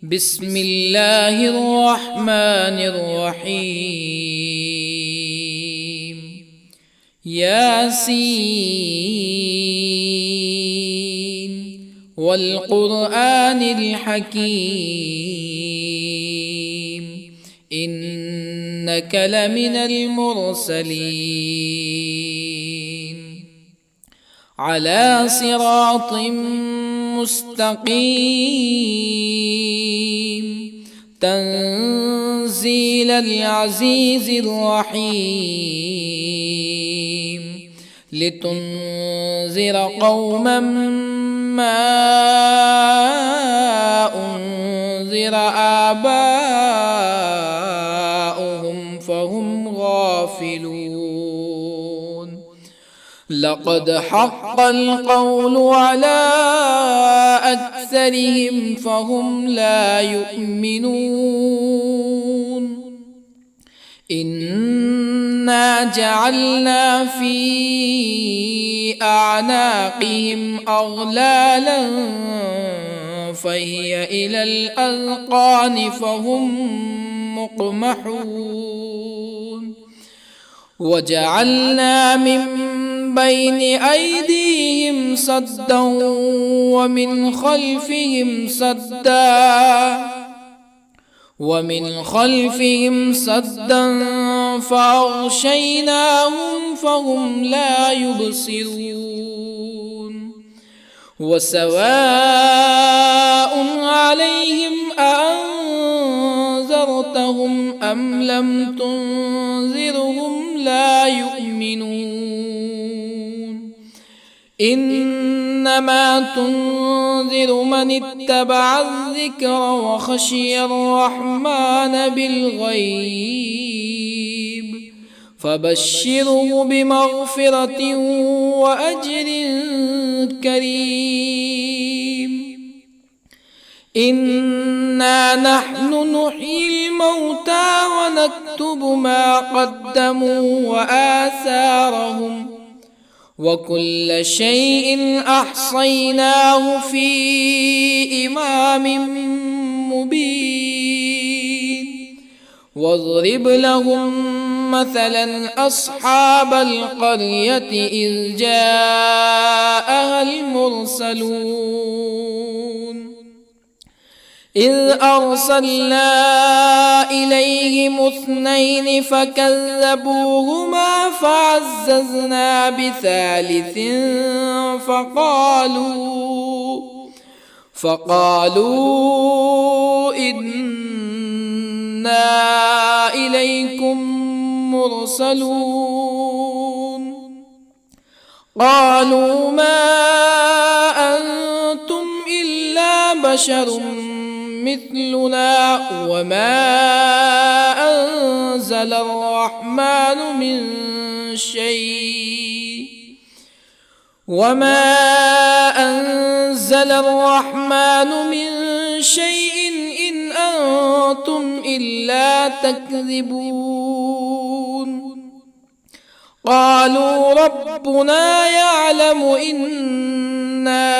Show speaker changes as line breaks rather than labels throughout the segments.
بسم الله الرحمن الرحيم. ياسين والقرآن الحكيم إنك لمن المرسلين على صراط مستقيم تنزيل العزيز الرحيم لتنذر قوما ما أنذر آباؤهم فهم غافلون. لقد حق القول على أكثرهم فهم لا يؤمنون. إنا جعلنا في أعناقهم أغلالا فهي إلى الأذقان فهم مقمحون. وجعلنا من بين أيديهم سدا ومن خلفهم سدا فأغشيناهم فهم لا يبصرون. وسواء عليهم أأنذرتهم أم لم تنذرهم لا يؤمنون. إنما تنذر من اتبع الذكر وخشي الرحمن بالغيب فبشره بمغفرة وأجر كريم. إنا نحن نحيي الموتى ونكتب ما قدموا وآثارهم وكل شيء أحصيناه في إمام مبين. واضرب لهم مثلا أصحاب القرية إذ جاءها المرسلون إذ أرسلنا إليهم اثنين فكذبوهما فعززنا بثالث فقالوا إنا إليكم مرسلون. قالوا ما أنتم إلا بشر مثلنا وما أنزل الرحمن من شيء إن أنتم إلا تكذبون. قالوا ربنا يعلم إنا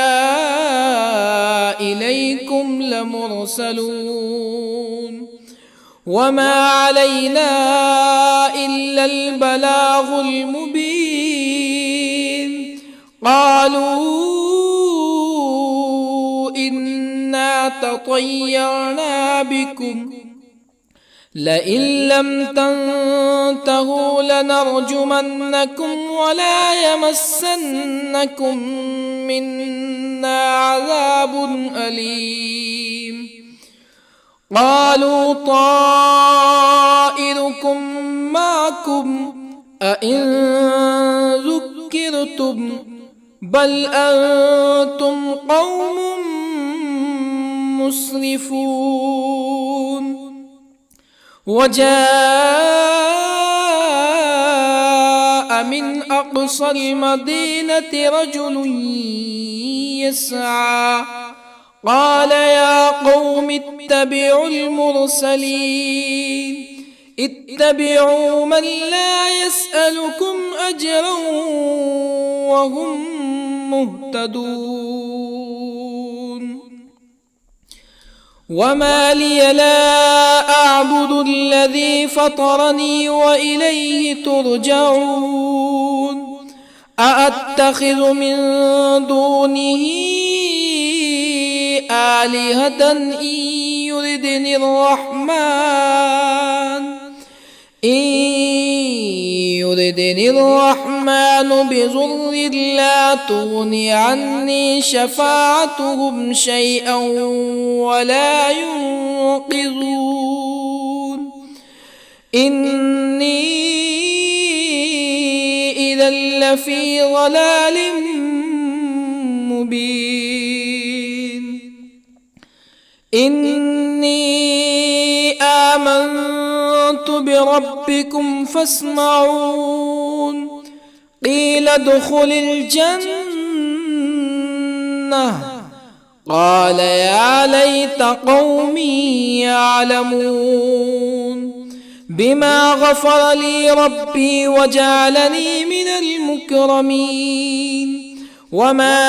إليكم لمرسلون وما علينا إلا البلاغ المبين. قالوا إنا تطيرنا بكم لئن لم تنتهوا لنرجمنكم ولا يمسنكم منا عذاب أليم. قالوا طائركم معكم أئن ذكرتم بل أنتم قوم مسرفون. وجاء من أقصى المدينة رجل يسعى قال يا قوم اتبعوا المرسلين اتبعوا من لا يسألكم أجرا وهم مهتدون. وما لي لا أعبد الذي فطرني وإليه ترجعون أأتخذ من دونه آلهة يردني الرحمن بضر لا تغن عني شفاعتهم شيئا ولا ينقذون إني إذا لفي ضلال مبين إني آمنت بربكم فاسمعون قيل ادخل الجنة قال يا ليت قومي يعلمون بما غفر لي ربي وجعلني من المكرمين وما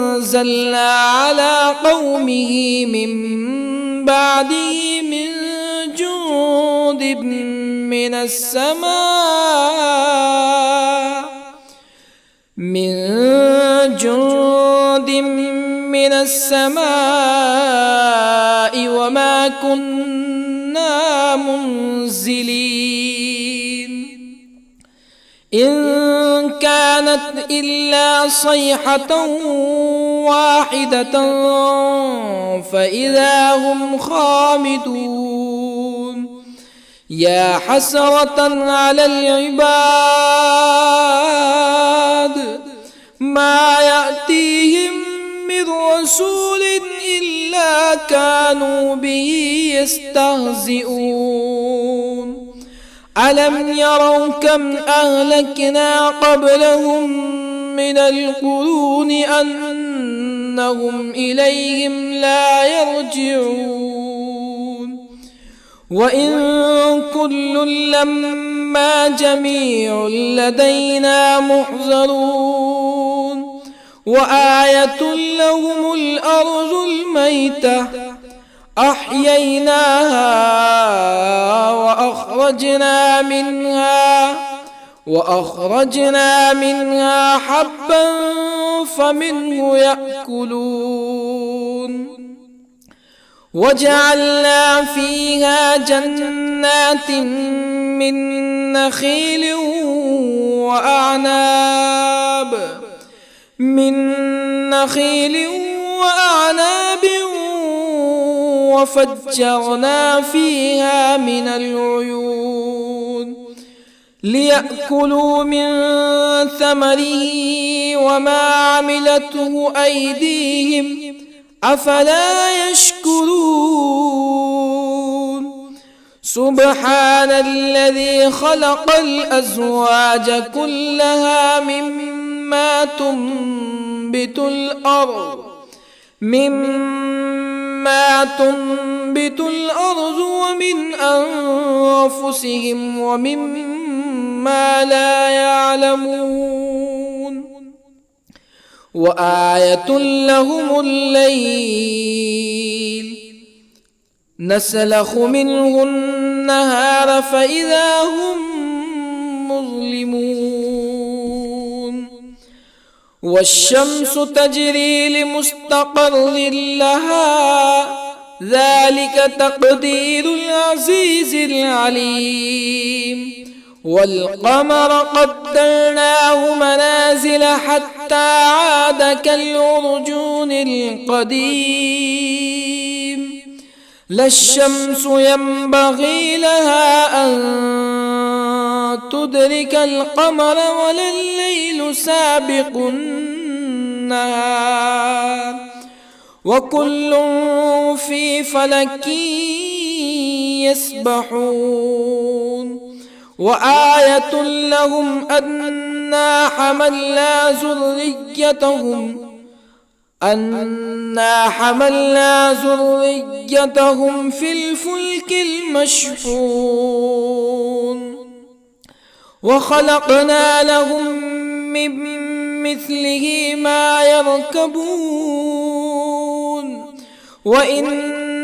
أنزلنا على قومه من بعده من جند من السماء وما كنا منزلين إن كانت إلا صيحة واحدة فإذا هم خامدون يا حسرة على العباد ما يأتيهم من رسول إلا كانوا به يستهزئون ألم يروا كم أهلكنا قبلهم من القرون أنهم إليهم لا يرجعون وإن كل لما جميع لدينا محضرون وآية لهم الأرض الميتة أحييناها وأخرجنا منها حبا فمنه يأكلون وجعلنا فيها جنات من نخيل وأعناب وفجرنا فيها من العيون ليأكلوا من ثمره وما عملته أيديهم أفلا يشكرون سبحان الذي خلق الأزواج كلها مما تنبت الأرض ومن أنفسهم ومما لا يعلمون وآية لهم الليل نسلخ منه النهار فإذا هم مظلمون والشمس تجري لمستقر لها ذلك تقدير العزيز العليم والقمر قدرناه منازل حتى عاد كالعرجون القديم لا الشمس ينبغي لها أن تدرك القمر ولا الليل سابق النهار وكل في فلك يسبحون وآية لهم أنا حملنا ذريتهم في الفلك المشحون وخلقنا لهم من مثله ما يركبون وإن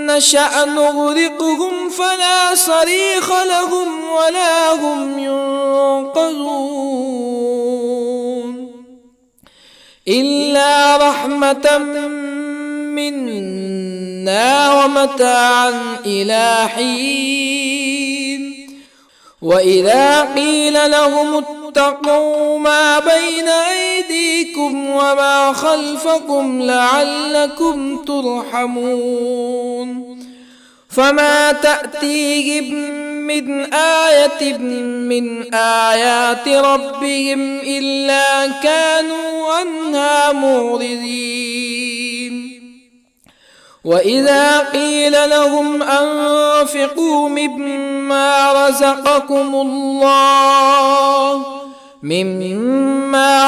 نشأ نغرقهم فلا صريخ لهم ولا هم ينقذون إلا رحمة منا ومتاعا إلى حين وإذا قيل لهم اتقوا ما بين أيديكم وما خلفكم لعلكم ترحمون فما تأتيهم من آية من آيات ربهم إلا كانوا عنها معرضين وإذا قيل لهم أنفقوا مما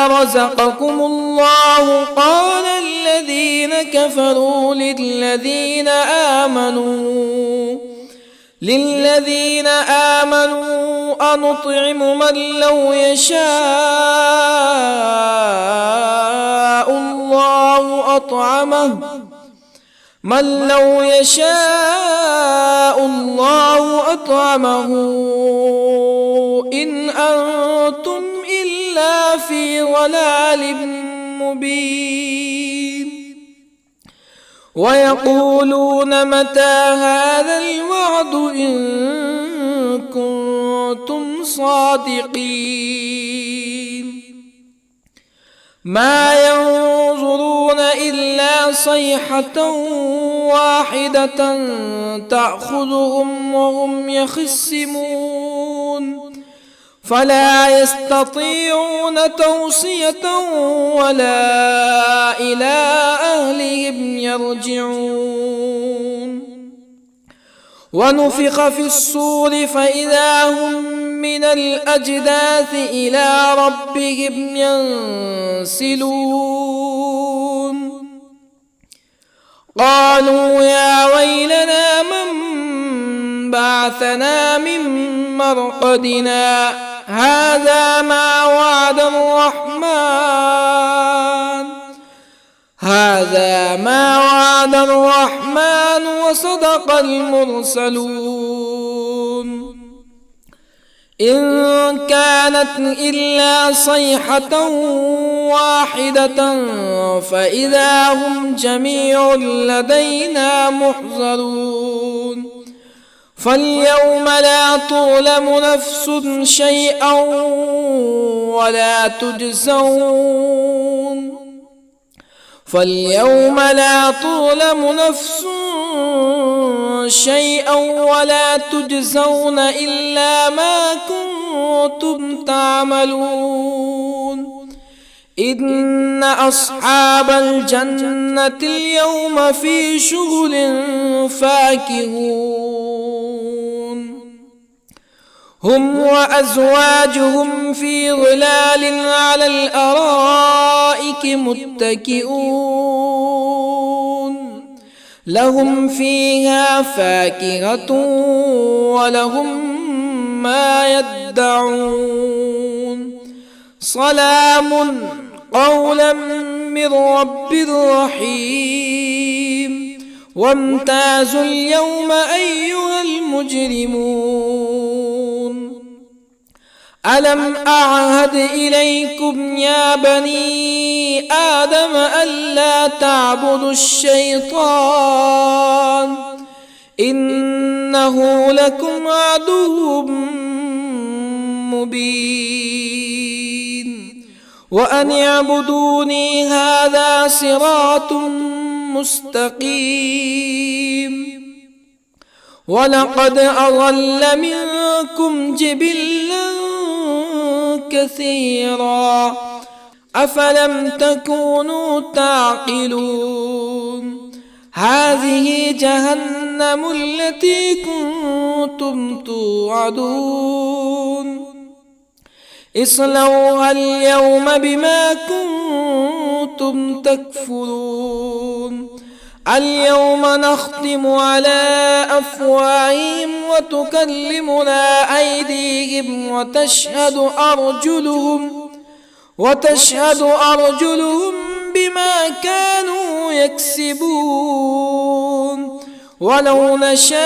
رزقكم الله قال الذين كفروا للذين آمنوا أنطعم من لو يشاء الله أطعمه إن أنتم إلا في ضلال مبين ويقولون متى هذا الوعد إن كنتم صادقين ما ينظرون إلا صيحة واحدة تأخذهم وهم يخصمون فلا يستطيعون توصية ولا إلى أهلهم يرجعون ونفخ في الصور فإذا هم من الأجداث إلى ربهم ينسلون قالوا يا ويلنا من بعثنا من مرقدنا هذا ما وعد الرحمن وصدق المرسلون إن كانت إلا صيحة واحدة فإذا هم جميع لدينا محضرون فاليوم لا تظلم نفس شيئا ولا تجزون إلا ما كنتم تعملون إن أصحاب الجنة اليوم في شغل فاكهون هم وأزواجهم في ظلال على الأرائك متكئون لهم فيها فاكهة ولهم ما يدعون سلام قولا من رب رحيم وامتازوا اليوم أيها المجرمون ألم أعهد إليكم يا بني آدم ألا تعبدوا الشيطان إنه لكم عدو مبين وأن اعبدوني هذا صراط مستقيم ولقد أضل منكم جبلا كثيرا أفلم تكونوا تعقلون هذه جهنم التي كنتم توعدون اصلوها اليوم بما كنتم تكفرون اليوم نختم على أفواههم وتكلمنا أيديهم وتشهد أرجلهم بما كانوا يكسبون ولو نشاء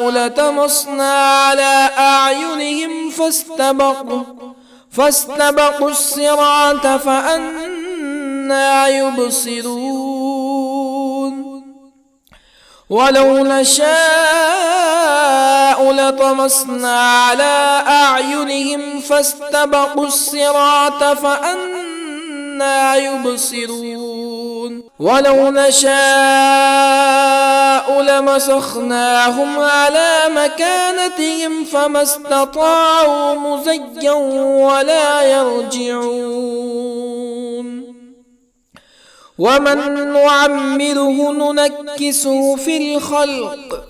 لطمسنا على أعينهم فاستبقوا الصراط فأنى يبصرون ولو نشاء لطمسنا على أعينهم فاستبقوا الصراط فأنى يبصرون ولو نشاء لمسخناهم على مكانتهم فما استطاعوا مزيا ولا يرجعون ومن نعمره ننكسه في الخلق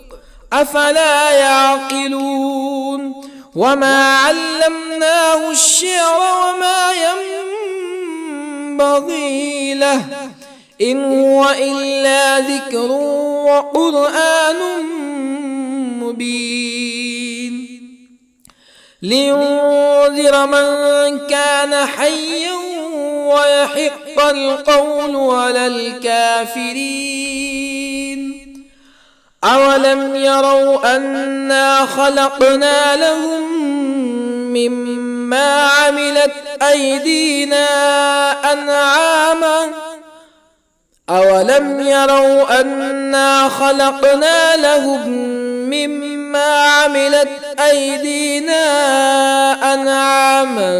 أفلا يعقلون وما علمناه الشعر وما ينبغي له إن هو إلا ذكر وقرآن مبين لينذر من كان حيا ويحق القول على الكافرين أولم يروا أنا خلقنا لهم مما عملت أيدينا أنعاما أولم يروا أنا خلقنا لهم مما عملت أيدينا أنعاما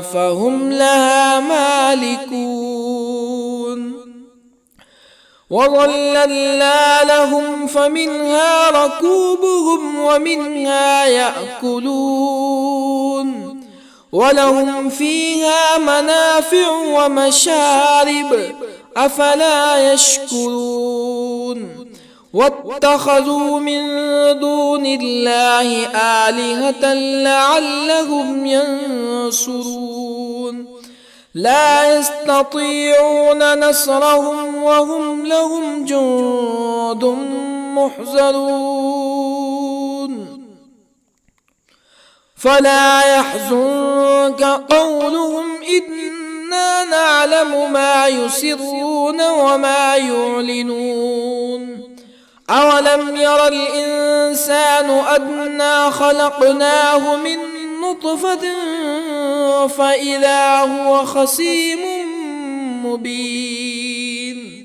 فهم لها مالكون وظللنا لهم فمنها ركوبهم ومنها يأكلون ولهم فيها منافع ومشارب أفلا يشكرون واتخذوا من دون الله آلهة لعلهم ينصرون لا يستطيعون نصرهم وهم لهم جند محضرون فلا يحزنك قولهم إنا نعلم ما يسرون وما يعلنون أولم ير الإنسان أنا خلقناه من نطفة فإذا هو خصيم مبين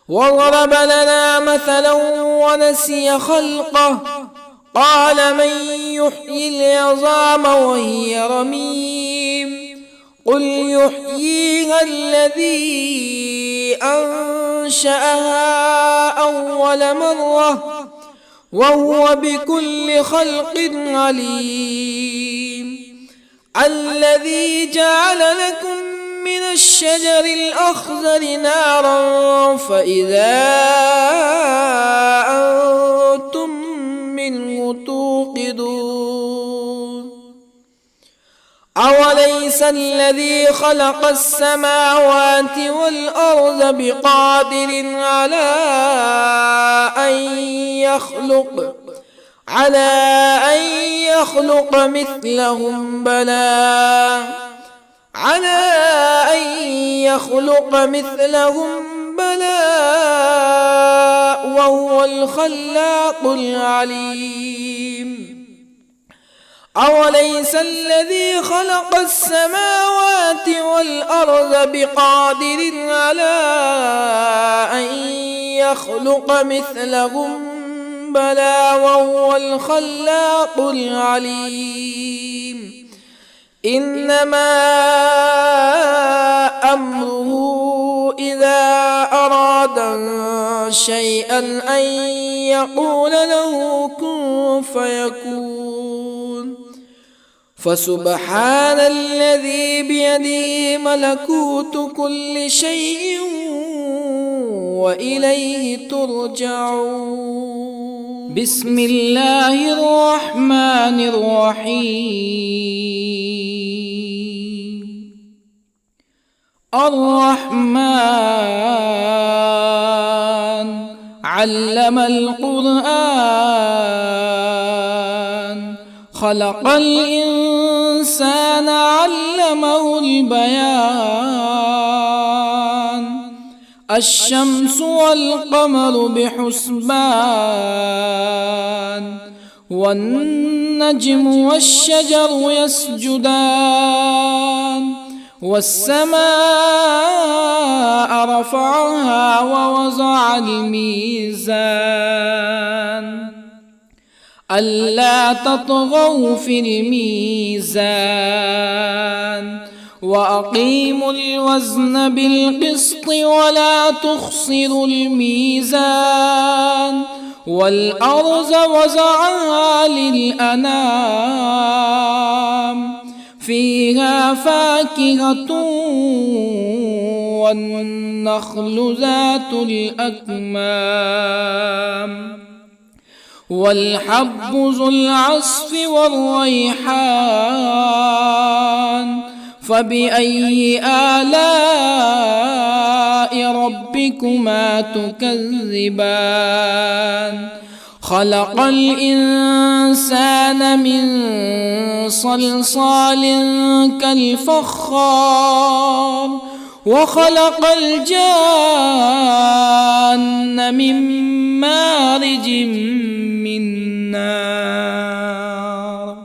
وضرب لنا مثلا ونسي خلقه قال من يحيي العظام وهي رميم قل يحييها الذي أنشأها أول مرة وهو بكل خلق عليم الذي جعل لكم من الشجر الأخضر نارا فإذا أنتم منه توقدون أوليس الذي خلق السماوات والأرض بقادر على أن يخلق مثلهم بلى وهو الخلاق العليم أوليس الذي خلق السماوات والأرض بقادر على أن يخلق مثلهم بلى وهو الخلاق العليم إنما أمره إذا أراد شيئا أن يقول له كن فيكون فسبحان الذي بيده ملكوت كل شيء وإليه ترجعون بسم الله الرحمن الرحيم الرحمن علم القرآن خلق الإنسان الإنسان علمه البيان الشمس والقمر بحسبان والنجم والشجر يسجدان والسماء رفعها ووضع الميزان ألا تطغوا في الميزان وأقيموا الوزن بالقسط ولا تخسروا الميزان والأرض وضعها للأنام فيها فاكهة والنخل ذات الأكمام والحب ذو العصف والريحان فبأي آلاء ربكما تكذبان خلق الإنسان من صلصال كالفخار وخلق الجان من مارج من نار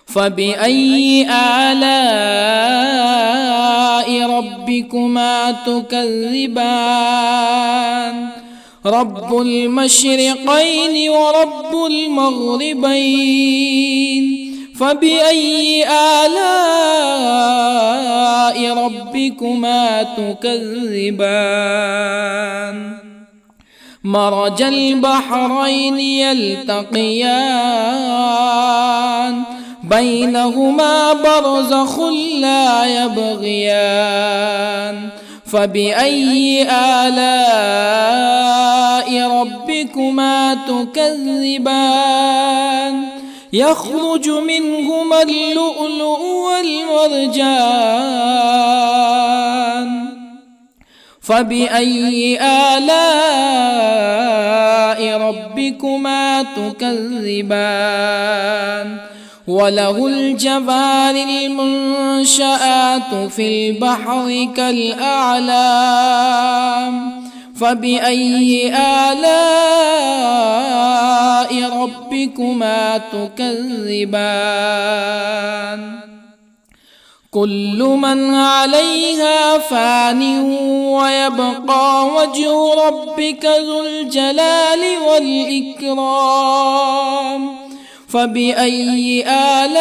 فبأي آلاء ربكما تكذبان رب المشرقين ورب المغربين فبأي آلاء ربكما تكذبان مرج البحرين يلتقيان بينهما برزخ لا يبغيان فبأي آلاء ربكما تكذبان يخرج منهما اللؤلؤ والمرجان فبأي آلاء ربكما تكذبان وله الجوار المنشآت في البحر كالأعلام فبأي آلاء ربكما تكذبان كل من عليها فان ويبقى وجه ربك ذو الجلال والإكرام فبأي آلاء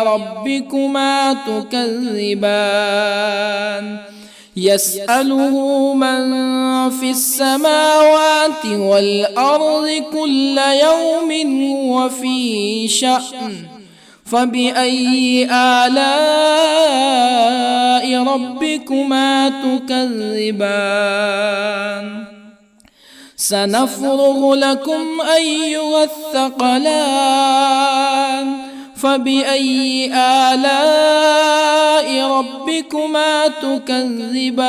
ربكما تكذبان يسأله من في السماوات والأرض كل يوم هو في شأن فبأي آلاء ربكما تكذبان سنفرغ لكم أيها الثقلان فبأي آلاء ربكما تكذبان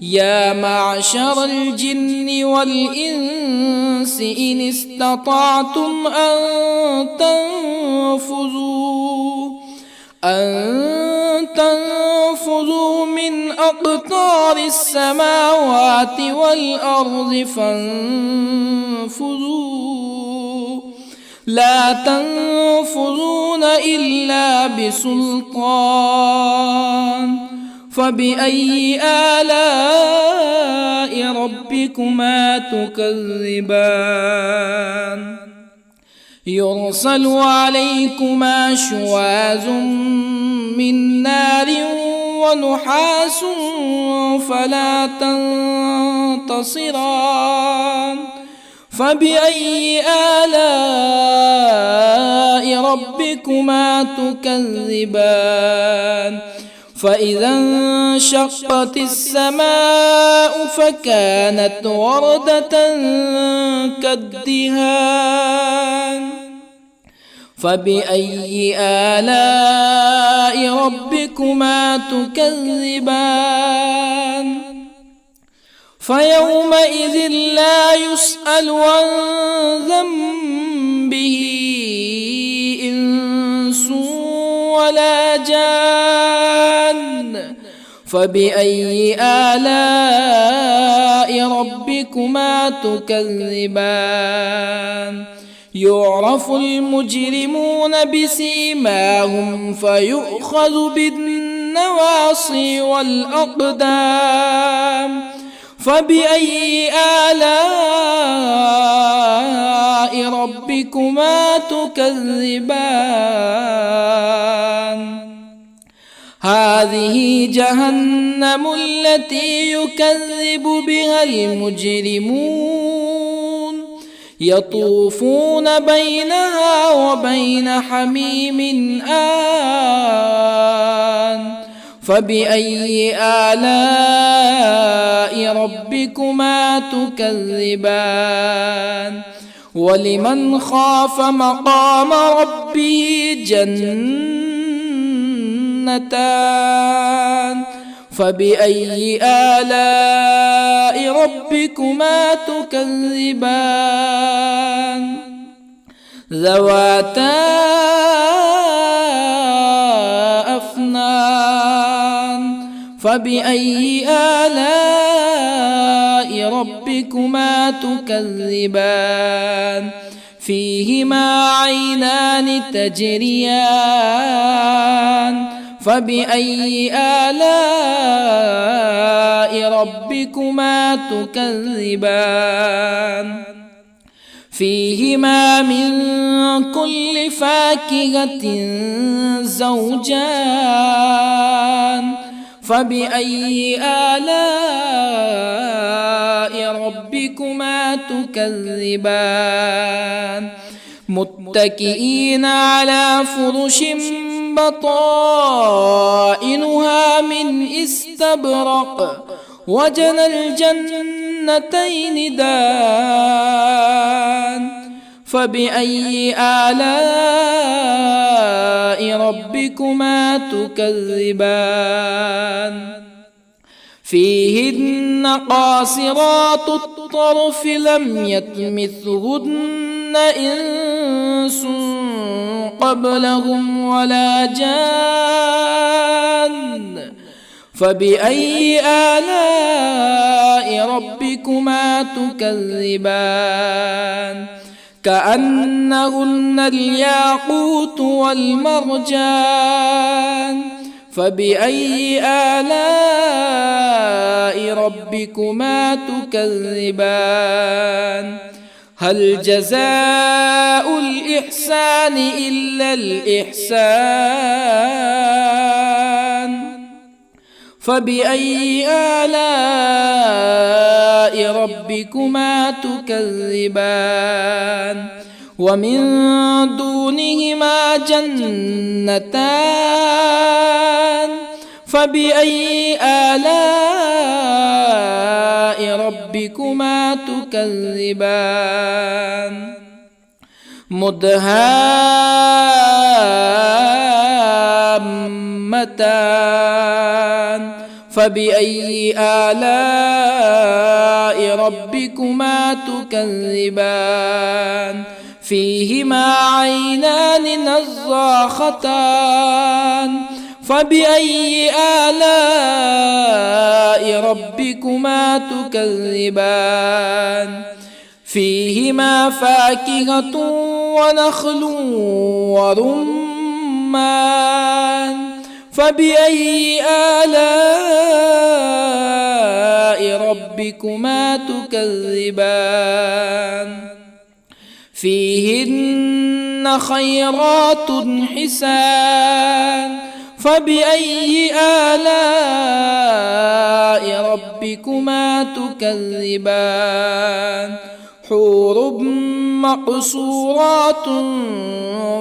يا معشر الجن والإنس إن استطعتم أن تنفذوا من أقطار السماوات والأرض فانفذوا لا تنفذون إلا بسلطان فبأي آلاء ربكما تكذبان يرسل عليكما شواظ من نار ونحاس فلا تنتصران فبأي آلاء ربكما تكذبان فإذا انشقت السماء فكانت وردة كالدهان فبأي آلاء ربكما تكذبان فيومئذ لا يسأل عن ذنبه به إنس ولا جان فبأي آلاء ربكما تكذبان يعرف المجرمون بسيماهم فيؤخذ بالنواصي والأقدام فبأي آلاء ربكما تكذبان هذه جهنم التي يكذب بها المجرمون يطوفون بينها وبين حميم آن فبأي آلاء ربكما تكذبان ولمن خاف مقام ربه جنتان فبأي آلاء ربكما تكذبان ذواتا أفنان فبأي آلاء ربكما تكذبان فيهما عينان تجريان فبأي آلاء ربكما تكذبان فيهما من كل فاكهة زوجان فبأي آلاء ربكما تكذبان متكئين على فرش بطائنها من استبرق وجنى الجنتين دان فبأي آلاء ربكما تكذبان فيهن قاصرات الطرف لم يطمثهن إنس قبلهم ولا جان فبأي آلاء ربكما تكذبان كأنهن الياقوت والمرجان فبأي آلاء ربكما تكذبان هل جزاء الإحسان إلا الإحسان فبأي آلاء ربكما تكذبان ومن دونهما جنتان فبأي آلاء ربكما تكذبان مدهامتان فبأي آلاء ربكما تكذبان فيهما عينان نضاختان فبأي آلاء ربكما تكذبان فيهما فاكهة ونخل ورمان فبأي آلاء ربكما تكذبان فيهن خيرات حسان فبأي آلاء ربكما تكذبان حور مقصورات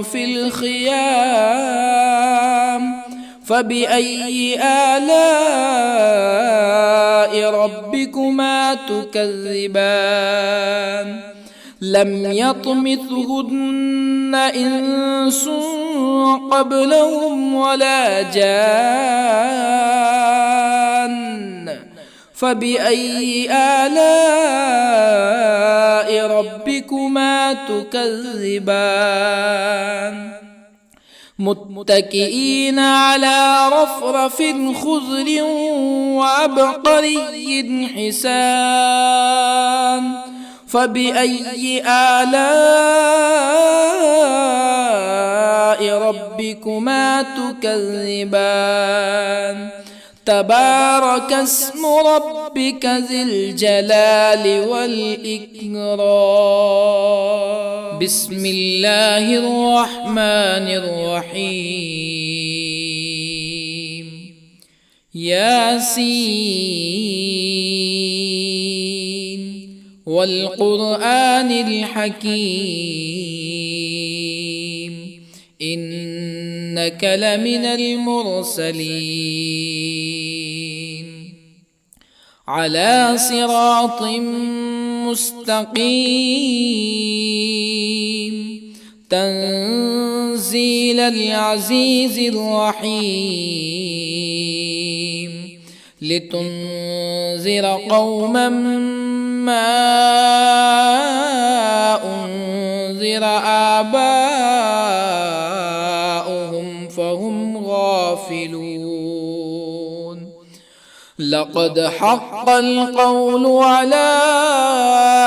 في الخيام فبأي آلاء ربكما تكذبان لم يطمثهن إنس قبلهم ولا جان فبأي آلاء ربكما تكذبان متكئين على رفرف خضر وعبقري حسان فبأي آلاء ربكما تكذبان تبارك اسم ربك ذي الجلال والإكرام بسم الله الرحمن الرحيم ياسين والقرآن الحكيم إنك لمن المرسلين على صراط مستقيم تنزيل العزيز الرحيم لتنذر قوما ما أنذر آباؤهم فهم غافلون لقد حق القول على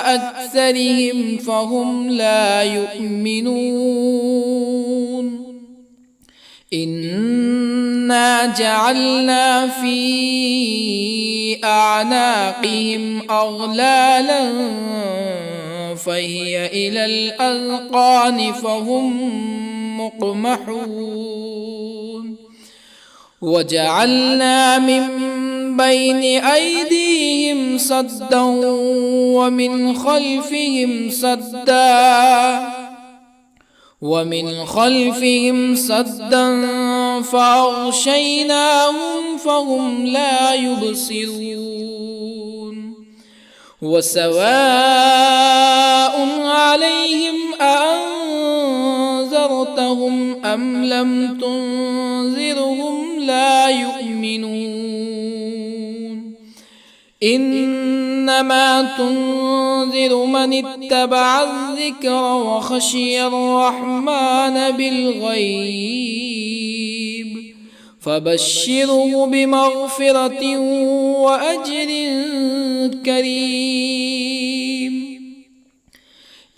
أكثرهم فهم لا يؤمنون إنا جعلنا في أعناقهم أغلالا فهي إلى الأذقان فهم مقمحون وجعلنا من بين أيديهم سدا ومن خلفهم سدا فأغشيناهم فهم لا يبصرون وسواء عليهم أأنذرتهم أم لم تنذرهم لا يؤمنون إنما تنذر من اتبع الذكر وخشي الرحمن بالغيب فبشره بمغفرة وأجر كريم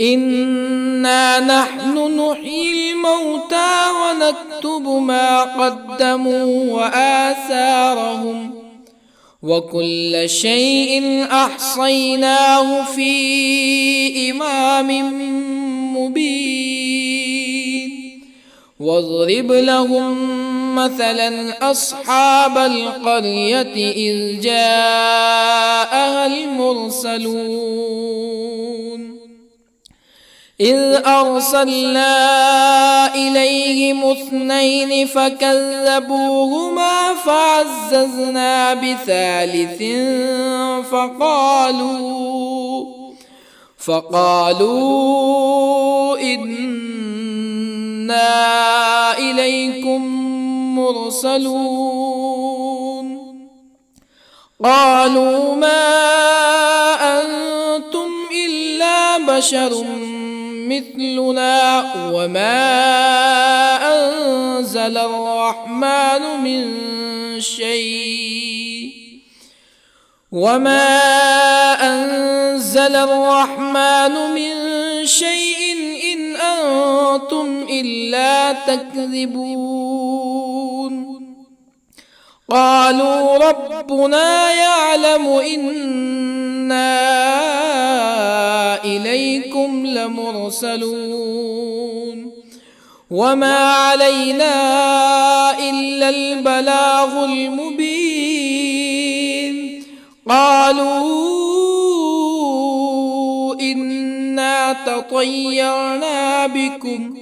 إنا نحن نحيي الموتى ونكتب ما قدموا وآثارهم وكل شيء أحصيناه في إمام مبين واضرب لهم مثلا أصحاب القرية إذ جاءها المرسلون إذ أرسلنا إليهم اثنين فكذبوهما فعززنا بثالث فقالوا إنا إليكم مرسلون قالوا ما أنتم إلا بشر مثلنا وما أنزل الرحمن من شيء إن أنتم إلا تكذبون قالوا ربنا يعلم إنا إليكم لمرسلون وما علينا إلا البلاغ المبين قالوا إنا تطيرنا بكم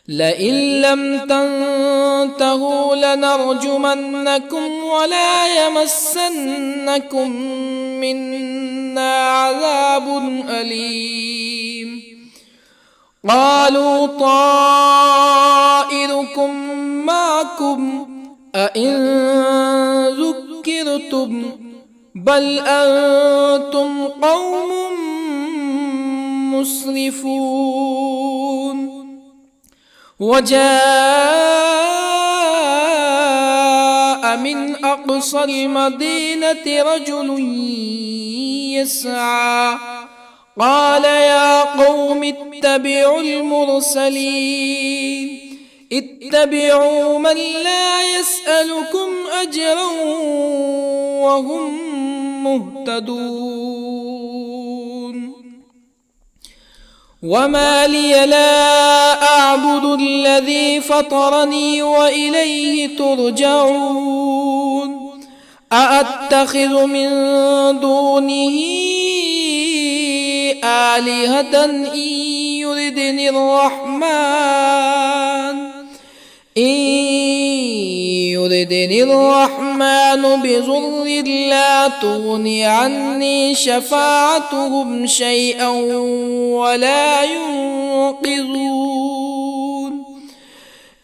لئن لم تنتهوا لنرجمنكم ولا يمسنكم منا عذاب أليم قالوا طائركم معكم أئن ذكرتم بل أنتم قوم مسرفون. وجاء من أقصى المدينة رجل يسعى قال يا قوم اتبعوا المرسلين اتبعوا من لا يسألكم أجرا وهم مهتدون. وما لي لا أعبد الذي فطرني وإليه ترجعون. أأتخذ من دونه آلهة إن يردني الرحمن بضر لا تغني عني شفاعتهم شيئا ولا ينقذون.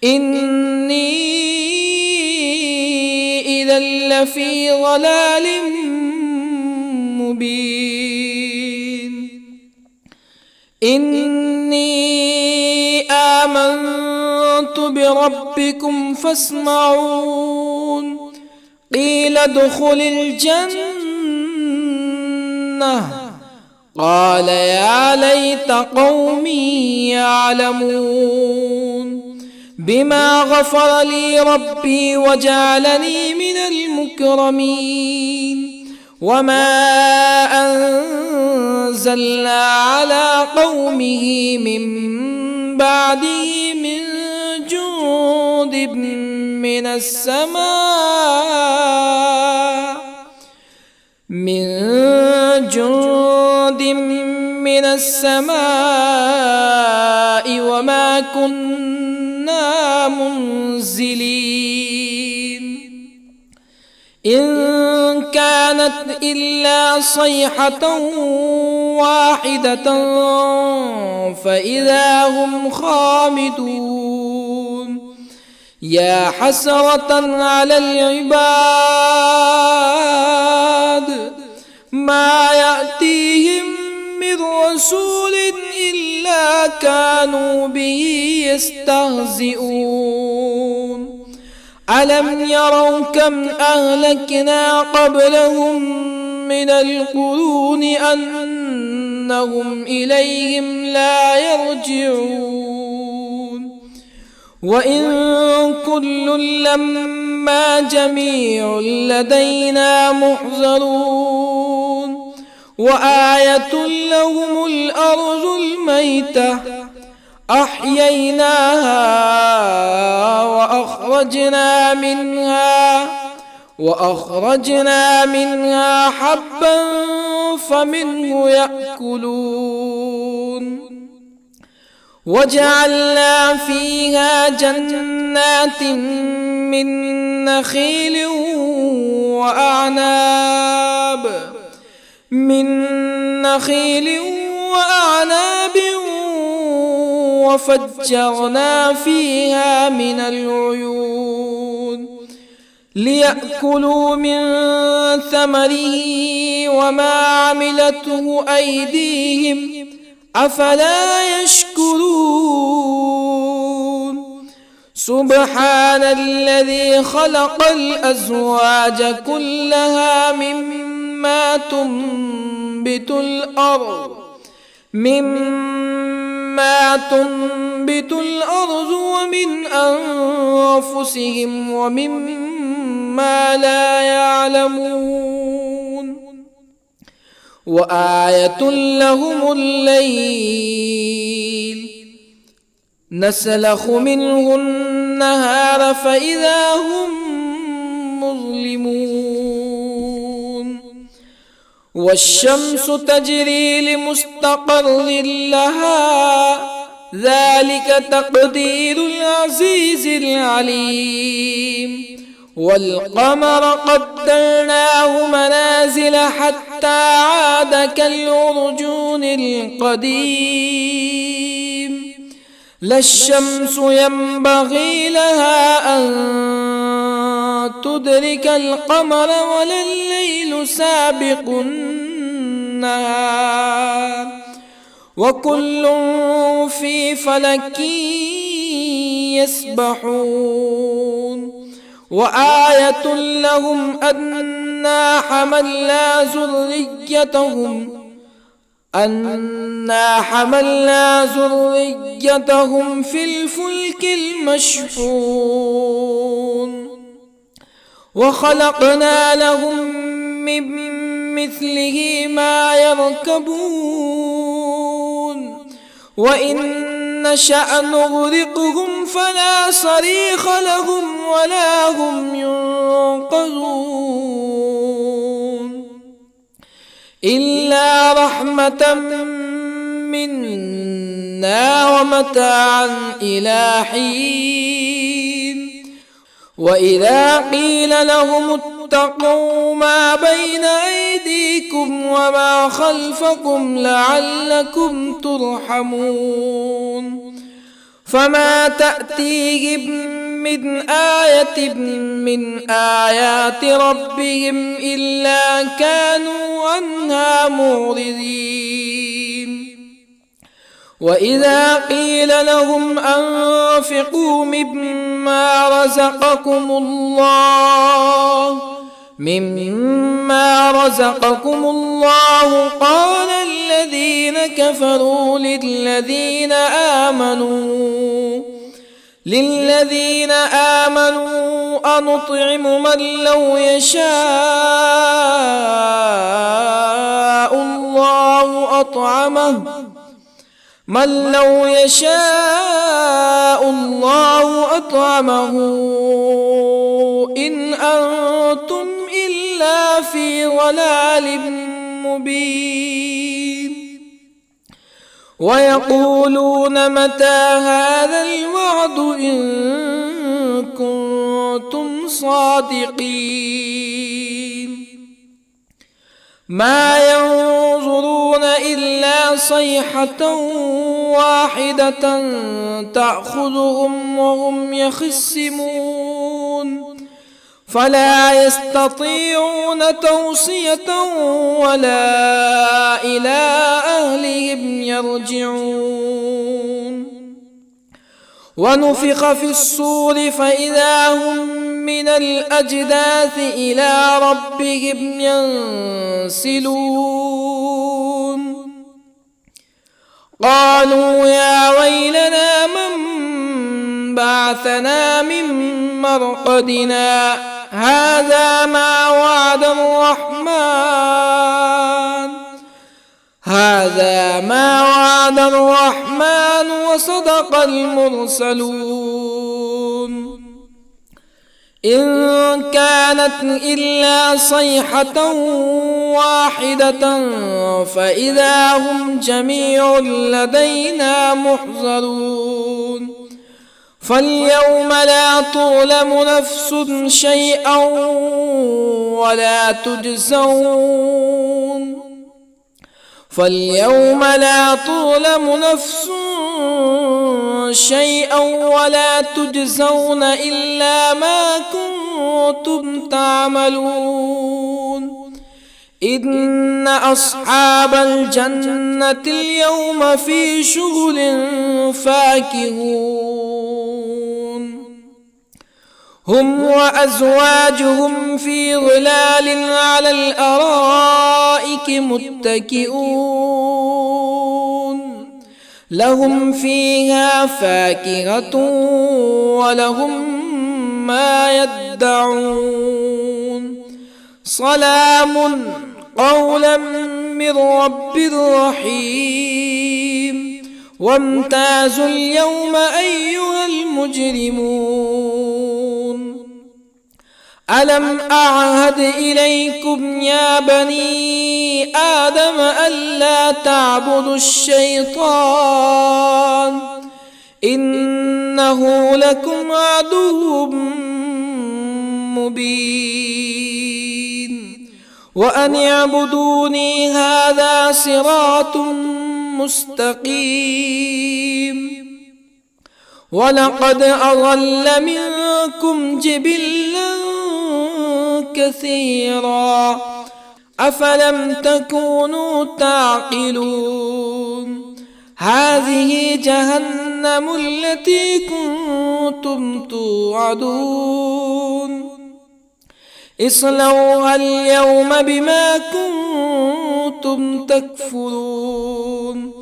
إني إذا لفي ضلال مبين. إني آمنت بربكم فاسمعون. قيل ادخل الجنة قال يا ليت قومي يعلمون. بما غفر لي ربي وجعلني من المكرمين. وما أنزلنا على قومه من بعده من جند من السماء وما كنا منزلين. إن كانت إلا صيحة واحدة فإذا هم خامدون. يا حسرة على العباد ما يأتيهم من رسول إلا كانوا به يستهزئون. ألم يروا كم أهلكنا قبلهم من القرون أنهم إليهم لا يرجعون. وإن كل لما جميع لدينا محضرون. وآية لهم الأرض الميتة أحييناها وأخرجنا منها حبا فمنه يأكلون. وجعلنا فيها جنات من نخيل وأعناب وفجرنا فيها من العيون ليأكلوا من ثمره وما عملته أيديهم أفلا يشكرون. سبحان الذي خلق الأزواج كلها مما تنبت الأرض ومن أنفسهم ومما لا يعلمون. وآية لهم الليل نسلخ منه النهار فإذا هم مظلمون. والشمس تجري لمستقر لها ذلك تقدير العزيز العليم. والقمر قدرناه منازل حتى عاد كالعرجون القديم. لا الشمس ينبغي لها أن تدرك القمر ولا الليل سابق النهار وكل في فلك يسبحون وآية لهم أنا حملنا ذريتهم في الفلك المشحون وخلقنا لهم من مثله ما يركبون وإن نشأ نغرقهم فلا صريخ لهم ولا هم ينقذون إلا رحمة منا ومتاعا إلى حين وإذا قيل لهم اتقوا ما بين أيديكم وما خلفكم لعلكم ترحمون فما تأتيهم من آية من آيات ربهم إلا كانوا عنها معرضين وإذا قيل لهم أنفقوا مما رزقكم الله قال الذين كفروا للذين آمنوا أنطعم من لو يشاء الله أطعمه إن أنتم إلا في ضلال مبين ويقولون متى هذا الوعد إن كنتم صادقين ما ينظرون إلا صيحة واحدة تأخذهم وهم يخصمون فلا يستطيعون توصية ولا إلى أهلهم يرجعون ونفخ في الصور فإذا هم من الأجداث إلى ربهم ينسلون قالوا يا ويلنا من بعثنا من مرقدنا هذا ما وعد الرحمن وصدق المرسلون إن كانت إلا صيحة واحدة فإذا هم جميع لدينا محضرون فاليوم لا تظلم نفس شيئا ولا تجزون إلا ما كنتم تعملون إن أصحاب الجنة اليوم في شغل فاكهون هم وأزواجهم في ظلال على الأرائك متكئون لهم فيها فاكهة ولهم ما يدعون سلام قولا من رب رحيم وامتازوا اليوم أيها المجرمون ألم أعهد إليكم يا بني آدم ألا تعبدوا الشيطان إنه لكم عدو مبين وأن اعبدوني هذا صراط مستقيم ولقد أضل منكم جبلا كثيرا أفلم تكونوا تعقلون هذه جهنم التي كنتم توعدون اصلوها اليوم بما كنتم تكفرون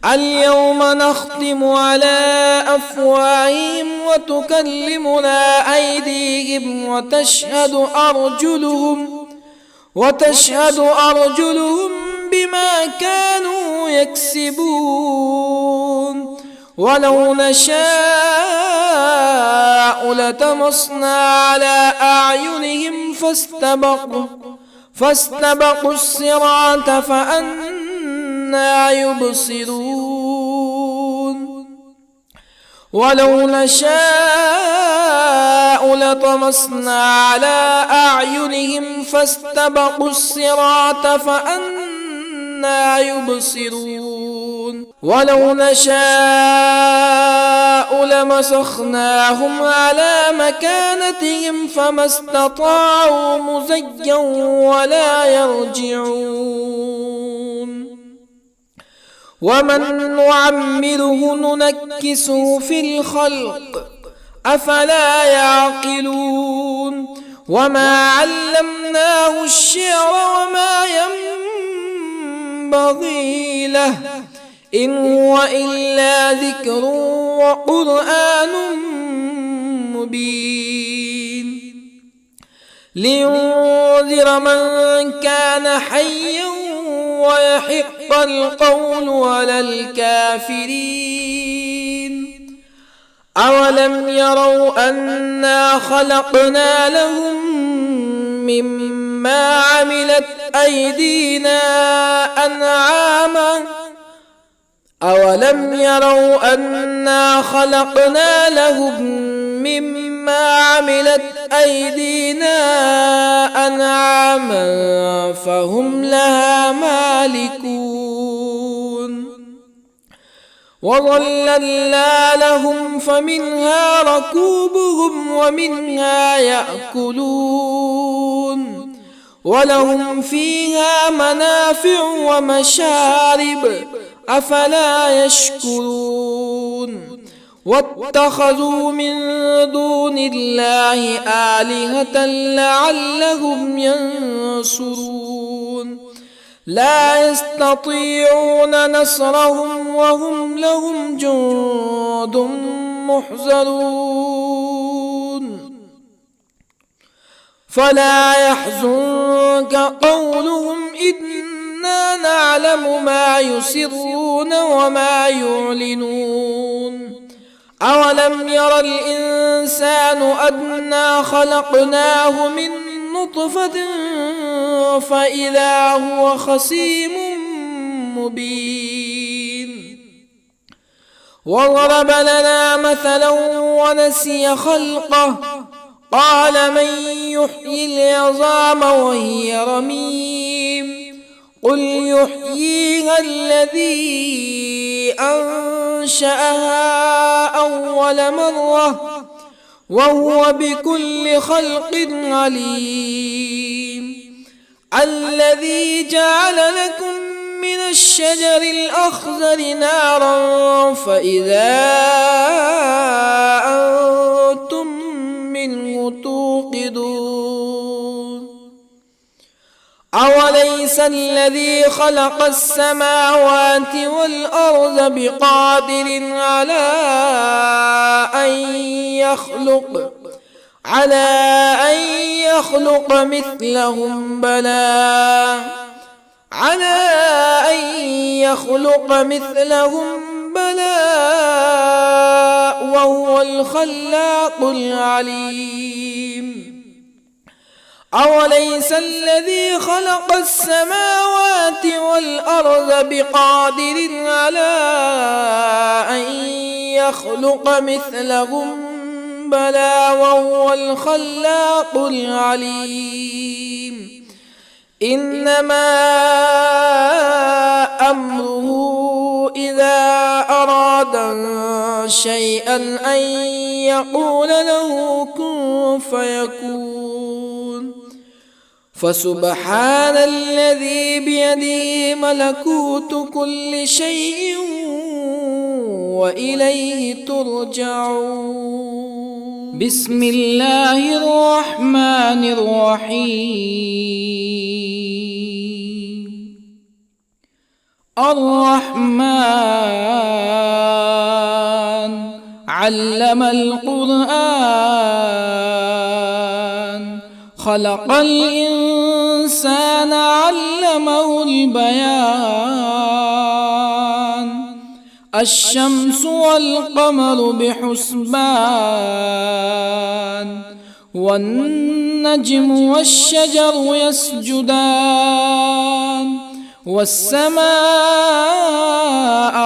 اليوم نختم على أفواههم وتكلمنا أيديهم وتشهد أرجلهم بما كانوا يكسبون ولو نشاء لطمسنا على أعينهم فاستبقوا الصراط فأنى يبصرون ولو نشاء لطمسنا على أعينهم فاستبقوا الصراط فأنى يبصرون ولو نشاء لمسخناهم على مكانتهم فما استطاعوا مزيا ولا يرجعون ومن نعمره ننكسه في الخلق أفلا يعقلون وما علمناه الشعر وما ينبغي له إن هو إلا ذكر وقرآن مبين لينذر من كان حيا ويحق القول على الكافرين أولم يروا أنا خلقنا لهم مما عملت أيدينا أنعاما أولم يروا أنا خلقنا لهم مما عملت أيدينا أنعاما فهم لها مالكون وظللنا لهم فمنها ركوبهم ومنها يأكلون ولهم فيها منافع ومشارب أفلا يشكرون واتخذوا من دون الله آلهة لعلهم ينصرون لا يستطيعون نصرهم وهم لهم جند محضرون فلا يحزنك قولهم إنا نعلم ما يسرون وما يعلنون أولم ير الإنسان أنا خلقناه من نطفة فإذا هو خصيم مبين وضرب لنا مثلا ونسي خلقه قال من يحيي العظام وهي رميم قل يحييها الذي أنشأها أول مرة وهو بكل خلق عليم الذي جعل لكم من الشجر الأخضر نارا فإذا أنتم منه توقدون أوليس الذي خلق السماوات والأرض بقادر على أن يخلق مثلهم بلى وهو الخلاق العليم أوليس الذي خلق السماوات والأرض بقادر على أن يخلق مثلهم بلى وهو الخلاق العليم إنما أمره إذا أراد شيئا أن يقول له كن فيكون فسبحان الذي بيده ملكوت كل شيء وإليه ترجعون. بسم الله الرحمن الرحيم. الرحمن علم القرآن، خلق الإنسان علمه البيان. الشمس والقمر بحسبان، والنجم والشجر يسجدان. والسماء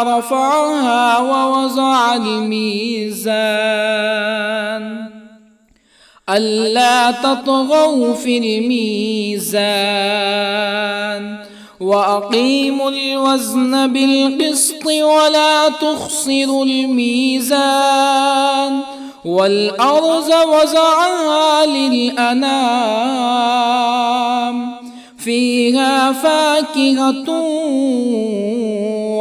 رفعها ووضع الميزان، ألا تطغوا في الميزان. وأقيموا الوزن بالقسط ولا تخسروا الميزان. والأرض وضعها للأنام، فيها فاكهة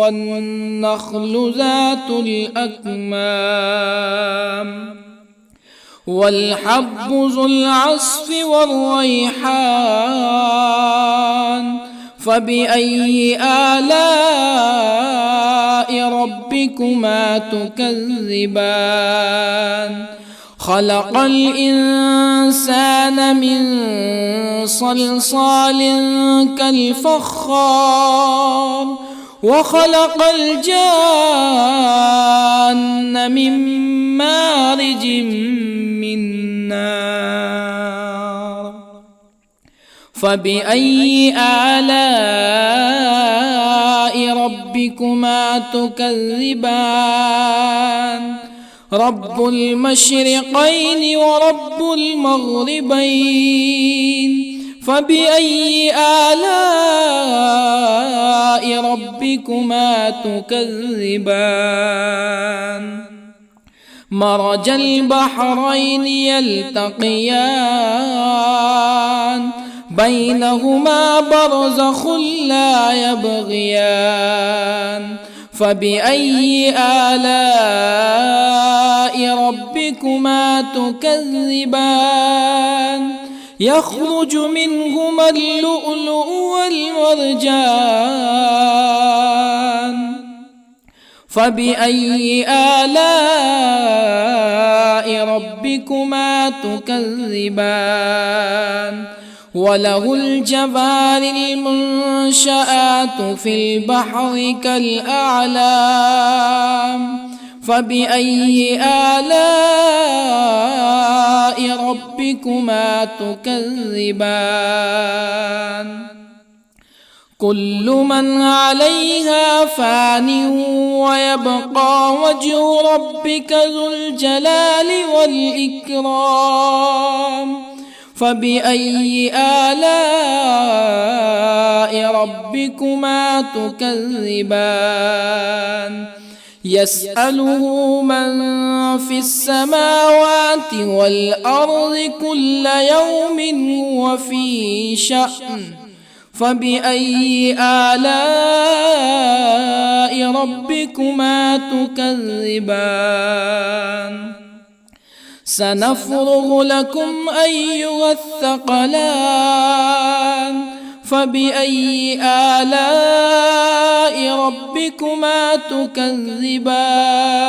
والنخل ذات الأكمام، والحب ذو العصف والريحان. فبأي آلاء ربكما تكذبان؟ خلق الإنسان من صلصال كالفخار، وخلق الجان من مارج من نار. فبأي آلاء ربكما تكذبان؟ رب المشرقين ورب المغربين. فبأي آلاء ربكما تكذبان؟ مرج البحرين يلتقيان، بينهما برزخ لا يبغيان. فبأي آلاء ربكما تكذبان؟ يخرج منهما اللؤلؤ والمرجان. فبأي آلاء ربكما تكذبان؟ وله الجوار المنشآت في البحر كالأعلام. فبأي آلاء ربكما تكذبان؟ كل من عليها فان ويبقى وجه ربك ذو الجلال والإكرام. فبأي آلاء ربكما تكذبان؟ يسأله من في السماوات والأرض كل يوم هو في شأن. فبأي آلاء ربكما تكذبان؟ سنفرغ لكم أيها الثقلان. فبأي آلاء ربكما تكذبان؟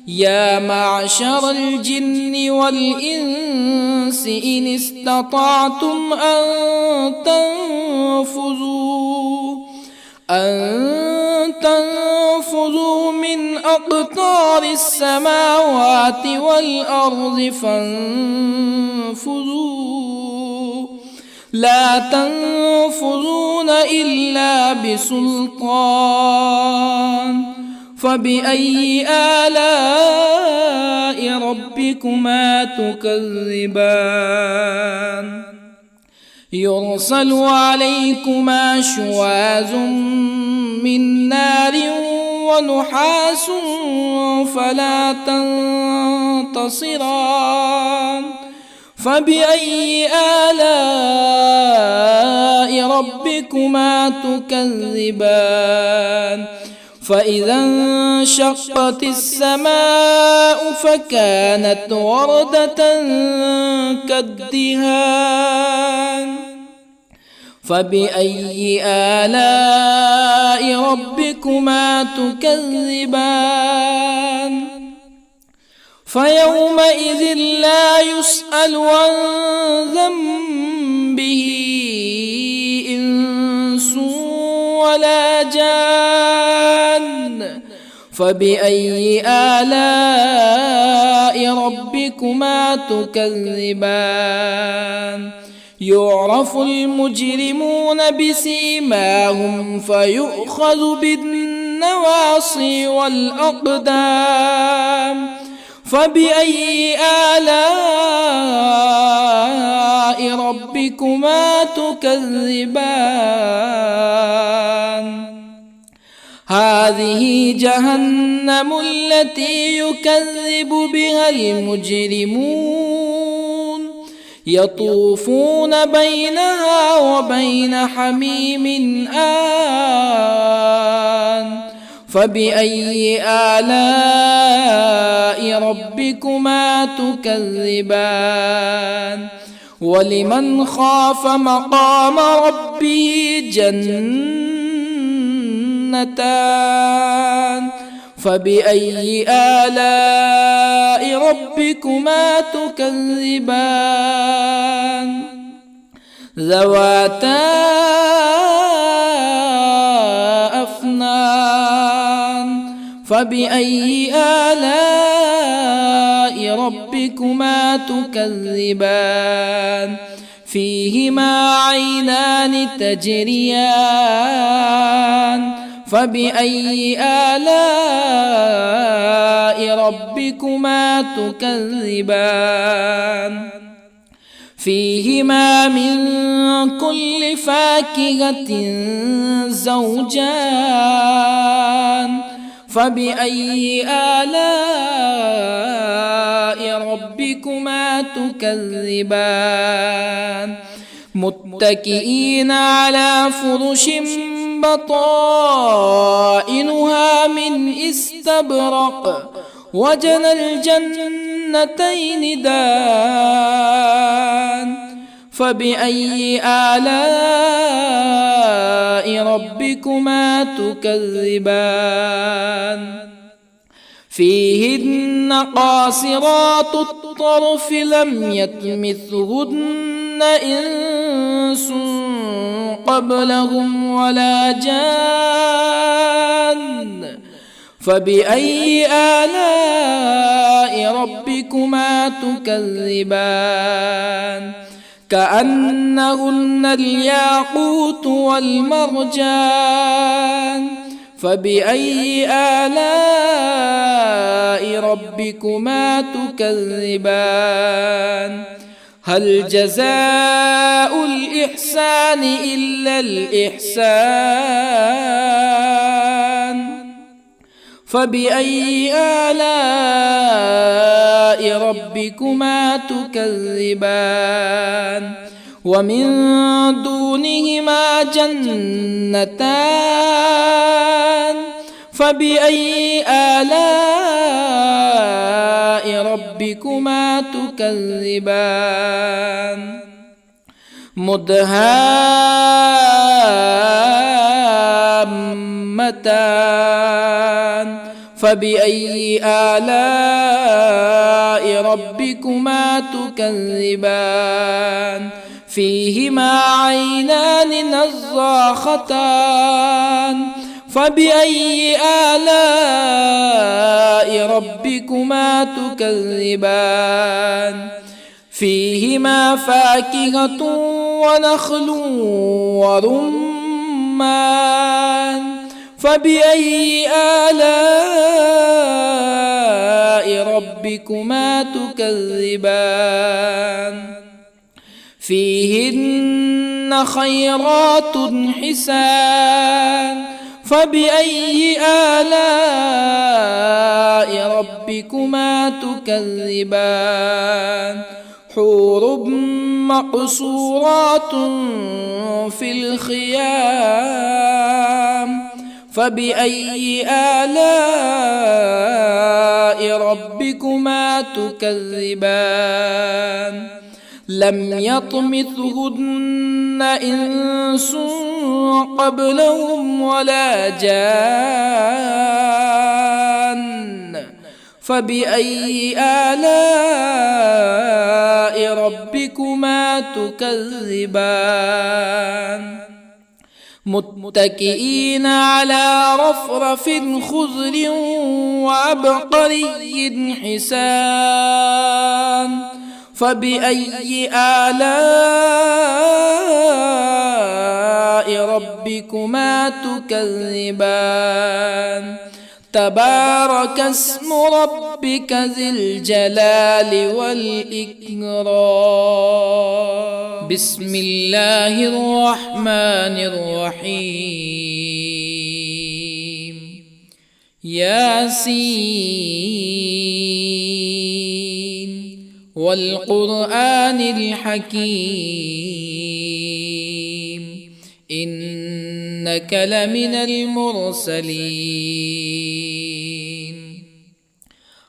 يا معشر الجن والإنس إن استطعتم أن تنفذوا من أقطار السماوات والأرض فانفذوا، لا تنفذون إلا بسلطان. فبأي آلاء ربكما تكذبان؟ يرسل عليكما شواظ من نار ونحاس فلا تنتصران. فبأي آلاء ربكما تكذبان فإذا انشقت السماء فكانت وردة كالدهان فبأي آلاء ربكما تكذبان فيومئذ لا يسأل عن ذنبه إنس ولا جان فبأي آلاء ربكما تكذبان يعرف المجرمون بسيماهم فيؤخذ بالنواصي والأقدام فبأي آلاء ربكما تكذبان هذه جهنم التي يكذب بها المجرمون يطوفون بينها وبين حميم آن فبأي آلاء ربكما تكذبان ولمن خاف مقام ربه جنتان فبأي آلاء ربكما تكذبان ذواتا أفنان فبأي آلاء ربكما تكذبان فيهما عينان تجريان فبأي آلاء ربكما تكذبان فيهما من كل فاكهة زوجان فبأي آلاء ربكما تكذبان متكئين على فرش بطائنها من استبرق وجنى الجنتين دان فبأي آلاء ربكما تكذبان فيهن قاصرات الطرف لم يطمثهن إنس قبلهم ولا جان فبأي آلاء ربكما تكذبان كأنهن الياقوت والمرجان فبأي آلاء ربكما تكذبان هل جزاء الإحسان إلا الإحسان فبأي آلاء ربكما تكذبان ومن دونهما جنتان فبأي آلاء ربكما تكذبان مدهامتان فبأي آلاء ربكما تكذبان فيهما عينان نضاختان فبأي آلاء ربكما تكذبان فيهما فاكهة ونخل ورمان فبأي آلاء ربكما تكذبان فيهن خيرات حسان فبأي آلاء ربكما تكذبان حور مقصورات في الخيام فبأي آلاء ربكما تكذبان لم يطمثهن إنس قبلهم ولا جان فبأي آلاء ربكما تكذبان متكئين على رفرف خضر وعبقري حسان فبأي آلاء ربكما تكذبان تبارك اسم ربك ذي الجلال والإكرام بسم الله الرحمن الرحيم ياسين والقرآن الحكيم إنك لمن المرسلين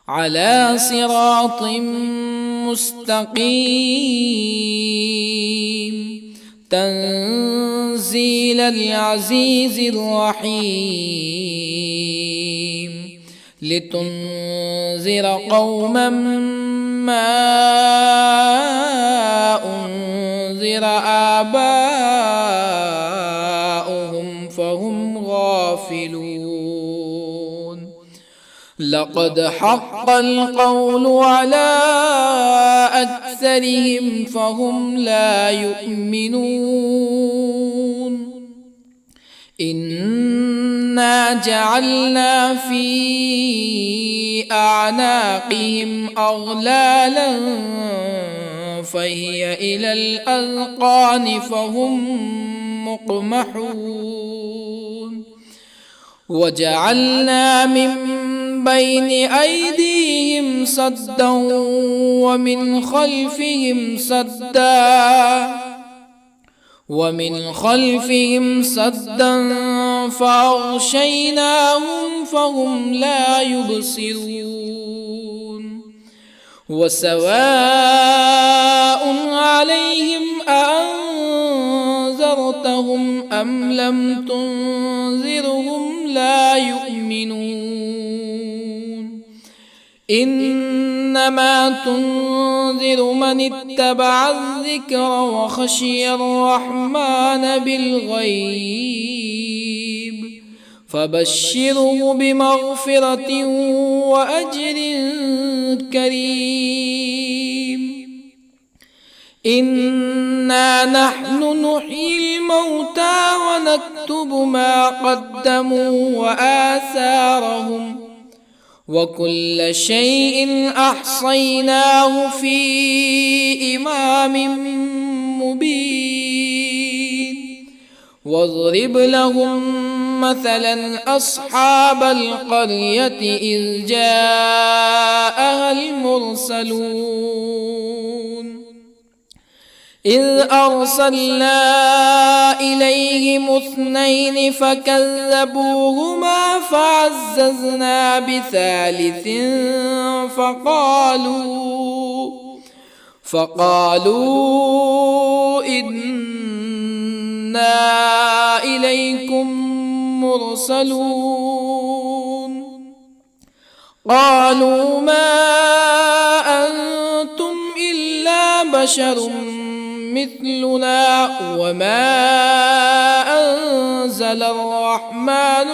على صراط مستقيم تنزيل العزيز الرحيم لتنذر قوما ما أنذر آباؤهم فهم غافلون لقد حق القول على أكثرهم فهم لا يؤمنون إنا جعلنا في أعناقهم أغلالا فهي إلى الأذقان فهم مقمحون وجعلنا من بين أيديهم سدا ومن خلفهم سدا فأغشيناهم فهم لا يبصرون وسواء عليهم أأنذرتهم أم لم تنذرهم لا يؤمنون إنما تنذر من اتبع الذكر وخشي الرحمن بالغيب فبشره بمغفرة وأجر كريم إنا نحن نحيي الموتى ونكتب ما قدموا وآثارهم وكل شيء أحصيناه في إمام مبين واضرب لهم مثلا أصحاب القرية إذ جاءها المرسلون إذ أرسلنا إليهم اثنين فكذبوهما فعززنا بثالث فقالوا إنا إليكم مرسلون قالوا ما أنتم إلا بشر مثلنا وما أنزل الرحمن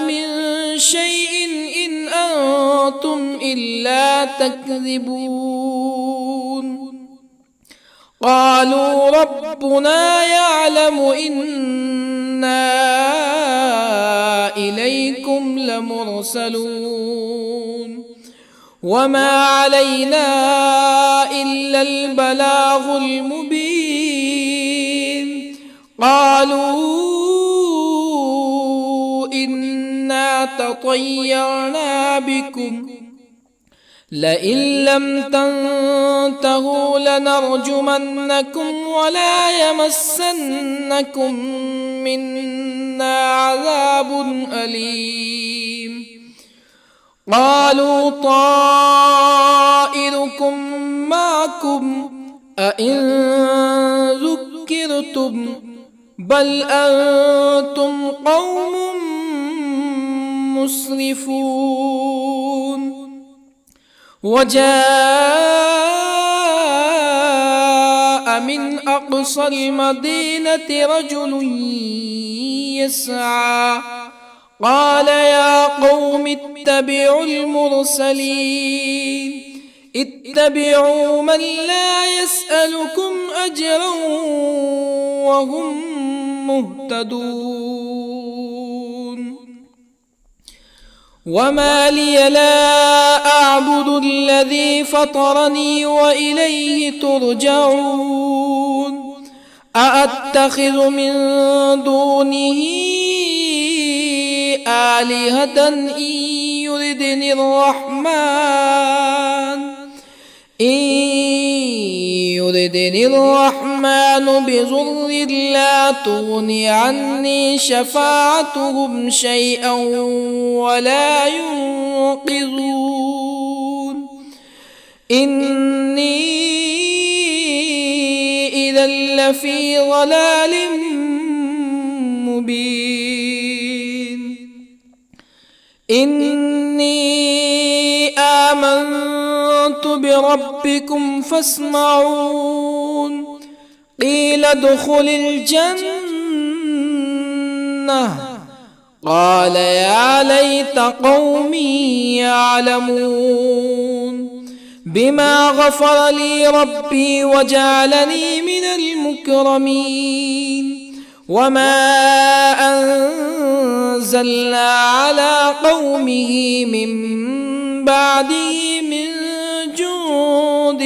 من شيء إن أنتم إلا تكذبون قالوا ربنا يعلم إنا إليكم لمرسلون وما علينا إلا البلاغ المبين قالوا إنا تطيرنا بكم لئن لم تنتهوا لنرجمنكم ولا يمسنكم منا عذاب أليم قالوا طائركم معكم أئن ذكرتم بل أنتم قوم مسرفون وجاء من أقصى المدينة رجل يسعى قال يا قوم اتبعوا المرسلين اتبعوا من لا يسألكم أجرا وهم مهتدون وما لي لا أعبد الذي فطرني وإليه ترجعون أأتخذ من دونه آلهة إن يردني الرحمن بضر لا تغني عني شفاعتهم شيئا ولا ينقذون إني إذا لفي ضلال مبين إني آمنت بربكم فاسمعون قيل ادخل الجنة قال يا ليت قومي يعلمون بما غفر لي ربي وجعلني من المكرمين وما أنزلنا على قومه من بعده من جند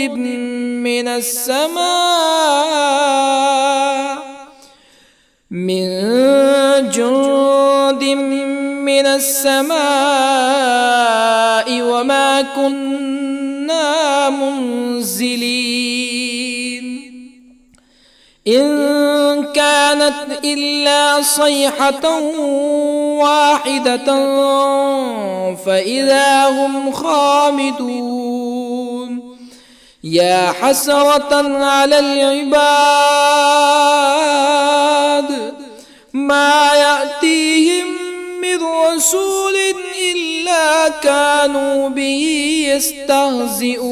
من السماء وما كنا منزلين إن كانت إلا صيحة واحدة فإذا هم خامدون يا حسرة على العباد ما يأتيهم من رسول إلا كانوا به يستهزئون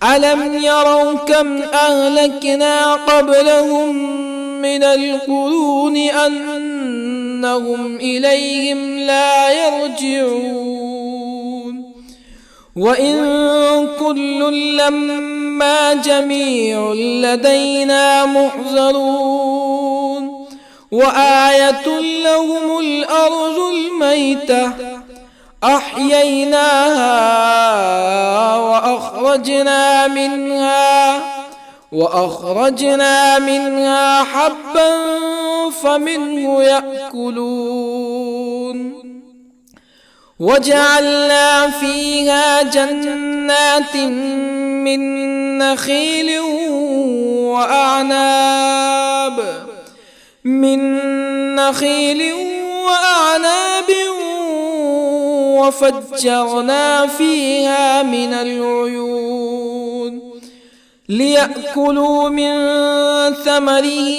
ألم يروا كم أهلكنا قبلهم من القرون أنهم إليهم لا يرجعون وإن كل لما جميع لدينا محضرون وآية لهم الأرض الميتة أحييناها وأخرجنا منها حبا فمنه يأكلون وجعلنا فيها جنات من نخيل وأعناب وفجرنا فيها من العيون ليأكلوا من ثمره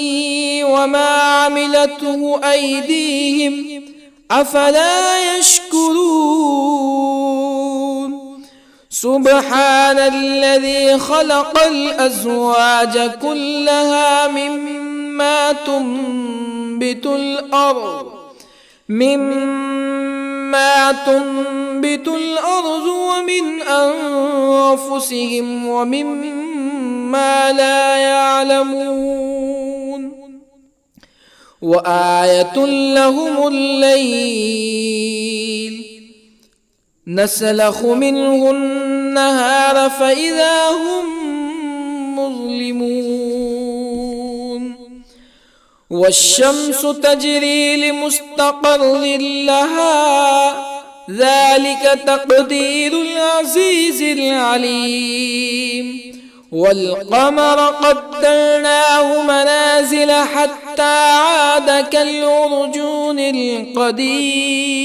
وما عملته أيديهم أفلا يشكرون سبحان الذي خلق الأزواج كلها مما تنبت الأرض ومن أنفسهم ومما لا يعلمون وآية لهم الليل نسلخ منه النهار فإذا هم مظلمون والشمس تجري لمستقر لها ذلك تقدير العزيز العليم والقمر قدرناه منازل حتى عاد كالعرجون القديم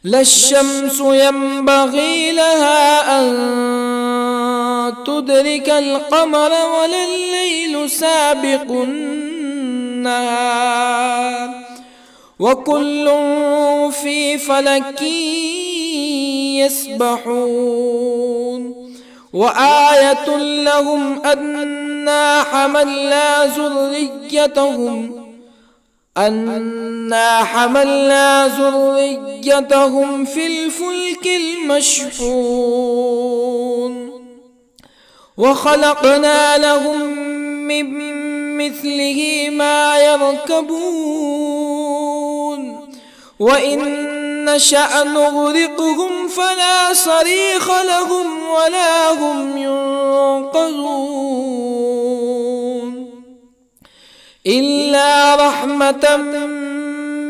لا الشمس ينبغي لها أن تدرك القمر ولا الليل سابق النهار وكل في فلك يسبحون وآية لهم أنا حملنا ذريتهم في الفلك المشحون وخلقنا لهم من مثله ما يركبون وإن نشأ نغرقهم فلا صريخ لهم ولا هم ينقذون إلا رحمة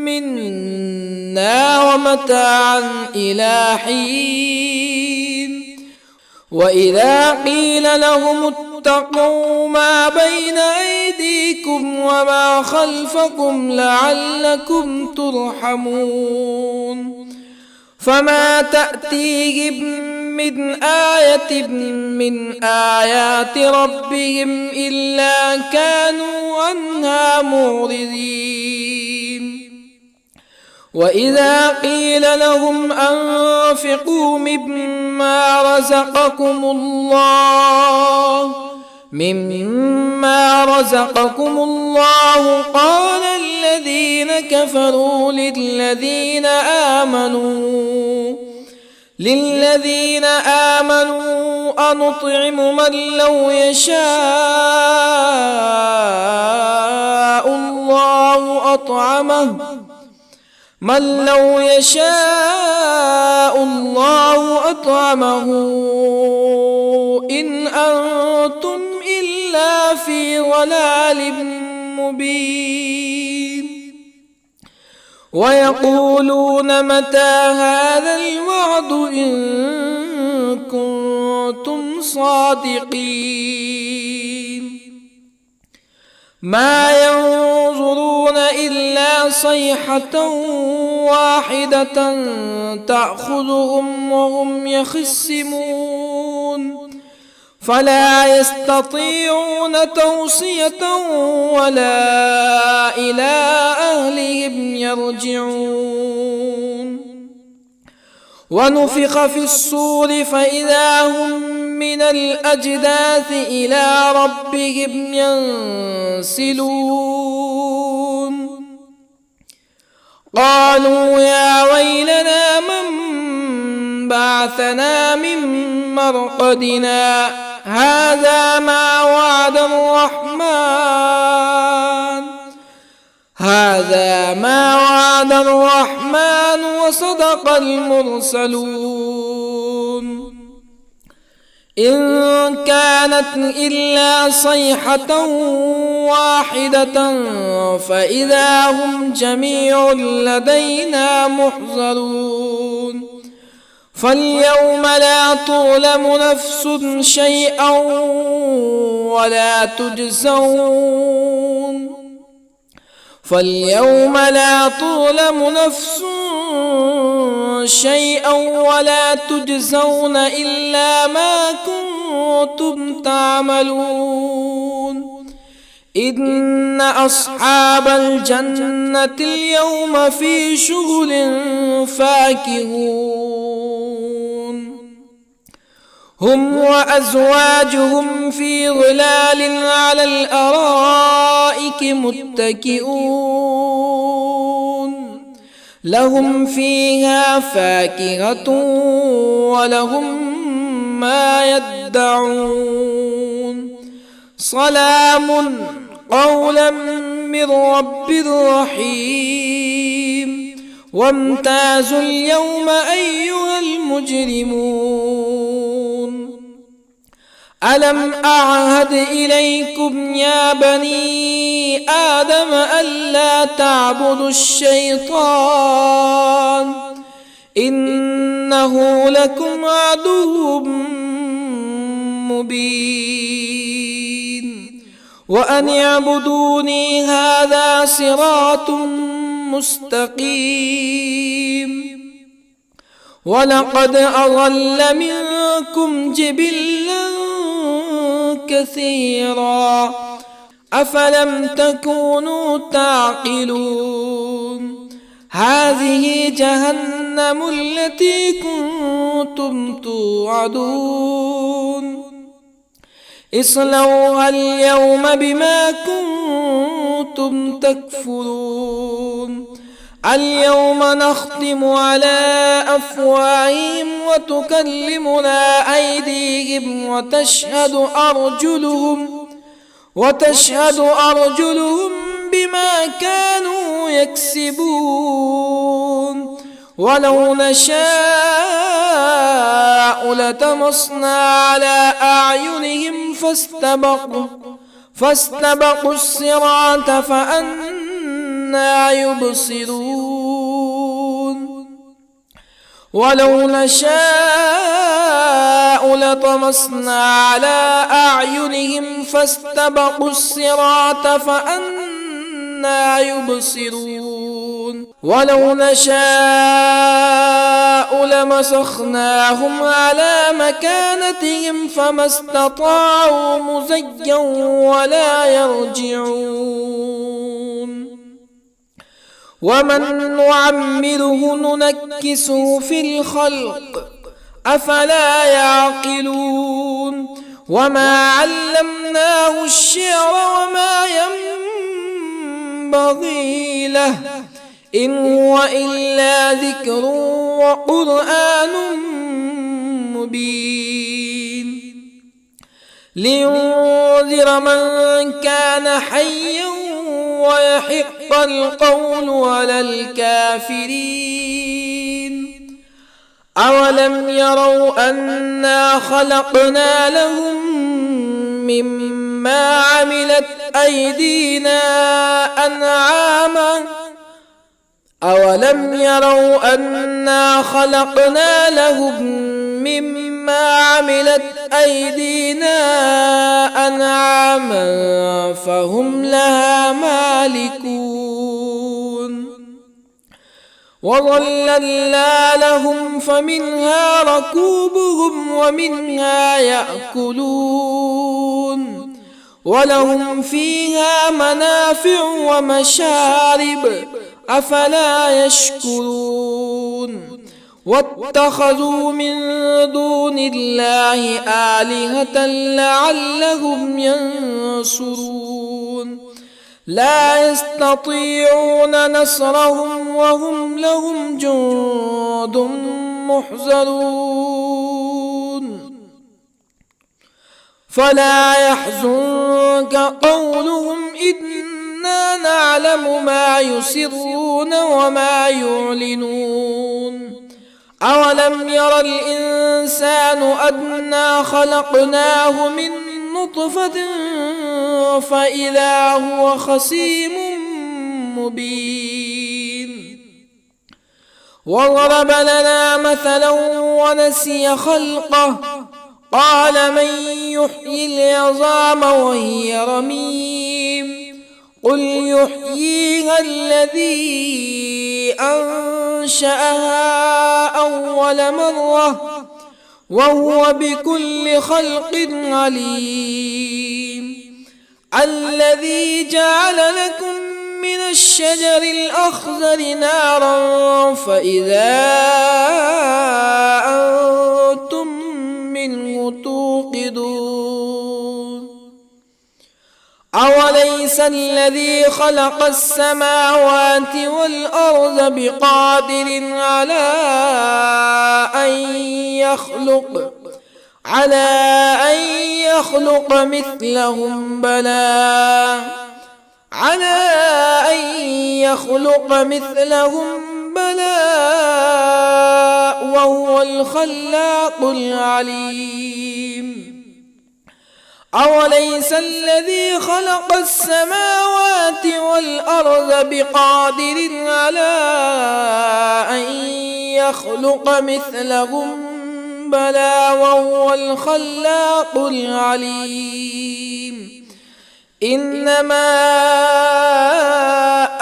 منا ومتاعا إلى حين وإذا قيل لهم اتقوا ما بين أيديكم وما خلفكم لعلكم ترحمون فما تأتيهم من آية من آيات ربهم إلا كانوا عنها معرضين وإذا قيل لهم أنفقوا مما رزقكم الله قال الذين كفروا للذين آمنوا أنطعم من لو يشاء الله أطعمه إن أنتم إلا في ضلال مبين ويقولون متى هذا الوعد إن كنتم صادقين ما ينظرون إلا صيحة واحدة تأخذهم وهم يخصمون فلا يستطيعون توصية ولا إلى أهلهم يرجعون ونفخ في الصور فإذا هم من الأجداث إلى ربهم ينسلون قالوا يا ويلنا من بعثنا من مرقدنا هذا ما وعد الرحمن وصدق المرسلون إن كانت إلا صيحة واحدة فإذا هم جميع لدينا محضرون فاليوم لا تظلم نفس شيئا ولا تجزون إلا ما كنتم تعملون إن أصحاب الجنة اليوم في شغل فاكهون هم وأزواجهم في ظلال على الأرائك متكئون لهم فيها فاكهة ولهم ما يدعون سلام قولا من رب رحيم وامتازوا اليوم أيها المجرمون ألم أعهد إليكم يا بني آدم ألا تعبدوا الشيطان إنه لكم عدو مبين وأن اعبدوني هذا صراط مستقيم ولقد أضل منكم جبلا كثيرا أفلم تكونوا تعقلون هذه جهنم التي كنتم توعدون اصلوها اليوم بما كنتم تكفرون اليوم نختم على أفواههم وتكلمنا أيديهم وتشهد أرجلهم بما كانوا يكسبون ولو نشاء لطمسنا على أعينهم فاستبقوا الصراط فأنى يبصرون ولو نشاء لطمسنا على أعينهم فاستبقوا الصراط فأنى يبصرون ولو نشاء لمسخناهم على مكانتهم فما استطاعوا مزيا ولا يرجعون ومن نعمره ننكسه في الخلق أفلا يعقلون وما علمناه الشعر وما ينبغي له إن هو إلا ذكر وقرآن مبين لينذر من كان حيا ويحق القول على الكافرين أولم يروا أنا خلقنا لهم مما عملت أيدينا أنعاما أولم يروا أنا خلقنا لهم مما عملت أيدينا أنعاما فهم لها مالكون وظللنا لهم فمنها ركوبهم ومنها يأكلون ولهم فيها منافع ومشارب أفلا يشكرون واتخذوا من دون الله آلهة لعلهم ينصرون لا يستطيعون نصرهم وهم لهم جند محضرون فلا يحزنك قولهم إنا نعلم ما يسرون وما يعلنون أولم ير الإنسان أنا خلقناه من نطفة فإذا هو خصيم مبين وضرب لنا مثلا ونسي خلقه قال من يحيي العظام وهي رميم قل يحييها الذي أنشأها أول مرة وهو بكل خلق عليم الذي جعل لكم من الشجر الأخضر نارا فإذا أنتم منه توقدون أوليس الذي خلق السماوات والأرض بقادر على أن يخلق مثلهم بلى وهو الخلاق العليم أوليس الذي خلق السماوات والأرض بقادر على أن يخلق مثلهم بلى وهو الخلاق العليم إنما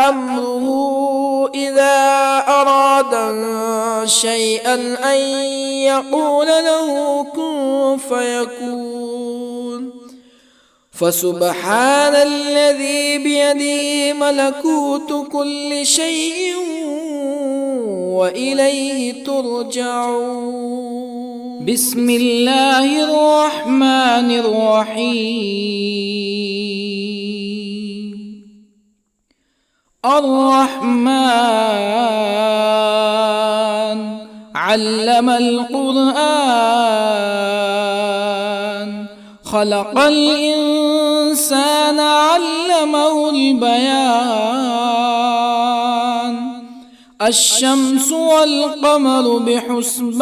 أمره إذا أراد شيئا أن يقول له كن فيكون فسبحان الذي بيده ملكوت كل شيء وإليه ترجعون. بسم الله الرحمن الرحيم. الرحمن علم القرآن خلق الإنسان علمه البيان الشمس والقمر بحسبان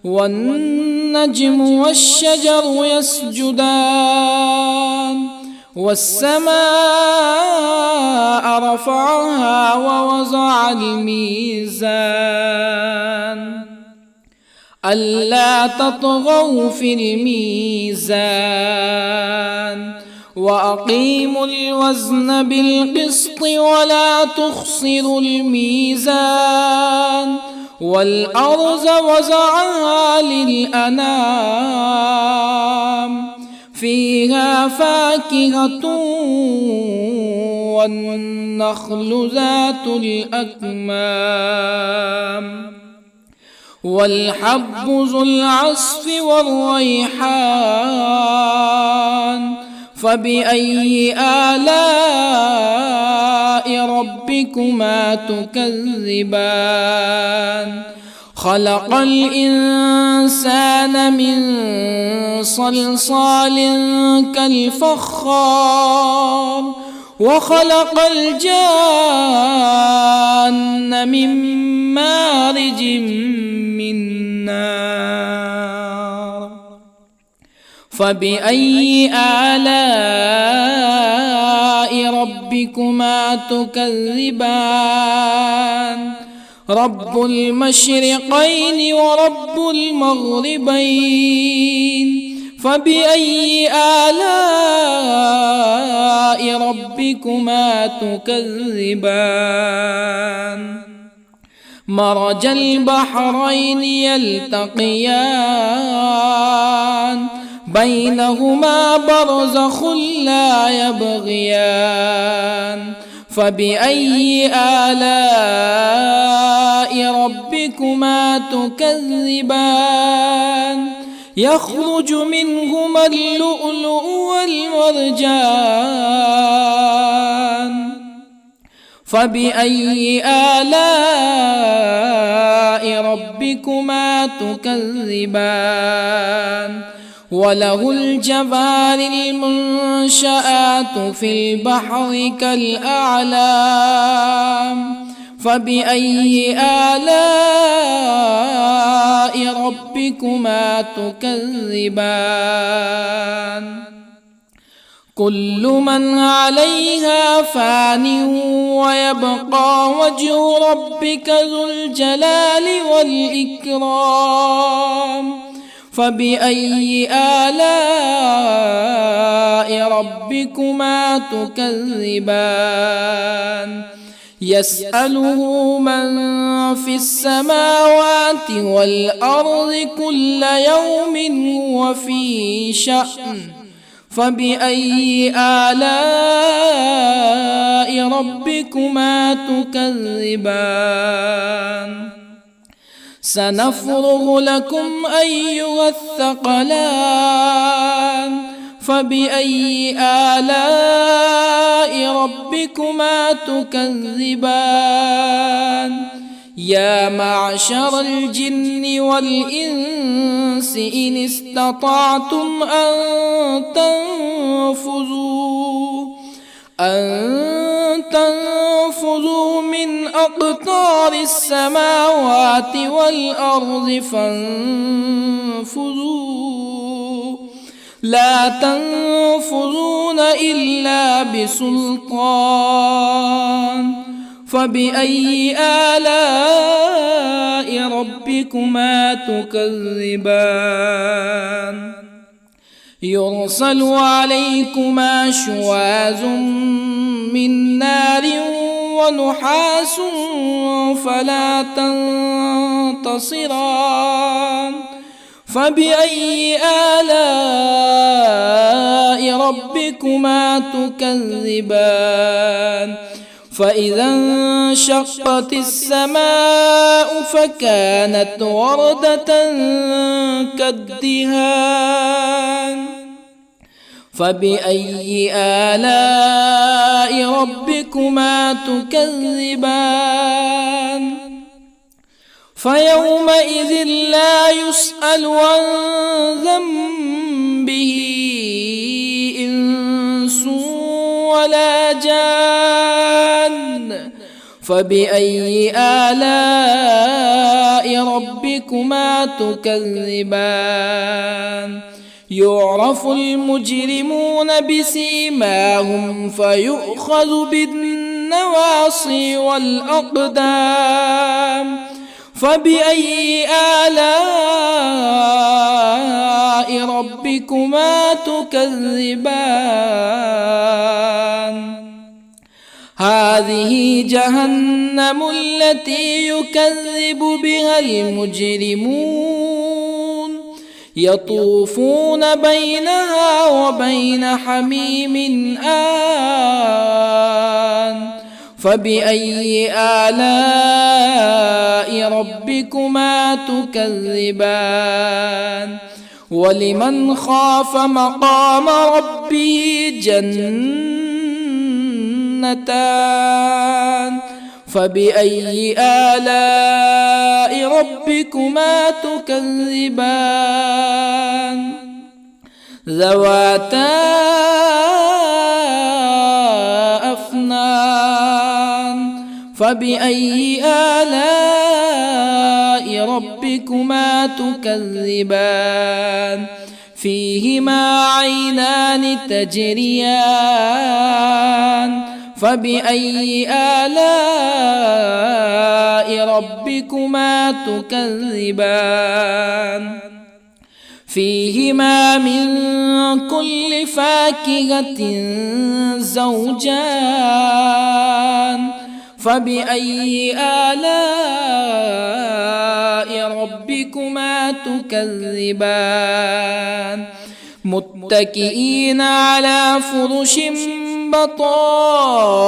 والنجم والشجر يسجدان والسماء رفعها ووضع الميزان ألا تطغوا في الميزان وأقيموا الوزن بالقسط ولا تخسروا الميزان والأرض وضعها للأنام فيها فاكهة والنخل ذات الأكمام والحب ذو العصف والريحان فبأي آلاء ربكما تكذبان خلق الإنسان من صلصال كالفخار وخلق الجان من مارج من نار فبأي آلاء ربكما تكذبان رب المشرقين ورب المغربين فبأي آلاء ربكما تكذبان مرج البحرين يلتقيان بينهما برزخ لا يبغيان فبأي آلاء ربكما تكذبان يخرج منهما اللؤلؤ والمرجان فبأي آلاء ربكما تكذبان وله الجوار المنشآت في البحر كالأعلام فبأي آلاء ربكما تكذبان كل من عليها فان ويبقى وجه ربك ذو الجلال والإكرام فبأي آلاء ربكما تكذبان يسأله من في السماوات والأرض كل يوم هو في شأن فبأي آلاء ربكما تكذبان سنفرغ لكم أيها الثقلان فبأي آلاء ربكما تكذبان يا معشر الجن والإنس إن استطعتم أن تنفذوا من أقطار السماوات والأرض فانفذوا لا تنفذون إلا بسلطان فبأي آلاء ربكما تكذبان يرسل عليكما شواظ من نار ونحاس فلا تنتصران فبأي آلاء ربكما تكذبان فإذا انشقت السماء فكانت وردة كالدهان فبأي آلاء ربكما تكذبان فيومئذ لا يسأل عن ذنبه إنس ولا جان فبأي آلاء ربكما تكذبان يعرف المجرمون بسيماهم فيؤخذ بالنواصي والأقدام فبأي آلاء ربكما تكذبان هذه جهنم التي يكذب بها المجرمون يطوفون بينها وبين حميم آن فبأي آلاء ربكما تكذبان ولمن خاف مقام ربه جنتان فبأي آلاء ربكما تكذبان ذواتا أفنان فبأي آلاء ربكما تكذبان فيهما عينان تجريان فبأي آلاء ربكما تكذبان فيهما من كل فاكهة زوجان فبأي آلاء ربكما تكذبان متكئين على فرش بطائنها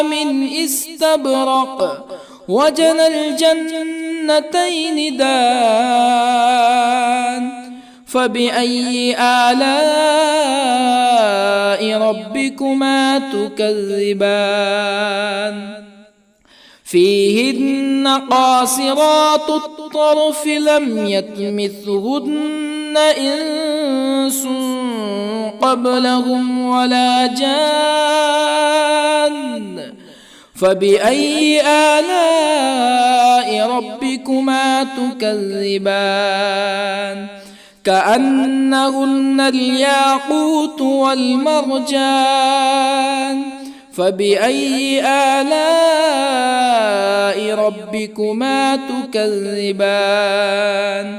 من استبرق وجنى الجنتين دان فبأي آلاء ربكما تكذبان فيهن قاصرات الطرف لم يطمثهن إنس قبلهم ولا جان فبأي آلاء ربكما تكذبان كأنهن الياقوت والمرجان فبأي آلاء ربكما تكذبان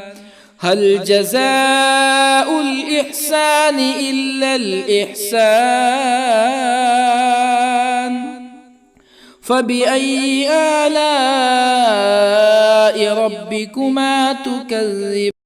هل جزاء الإحسان إلا الإحسان فبأي آلاء ربكما تكذبان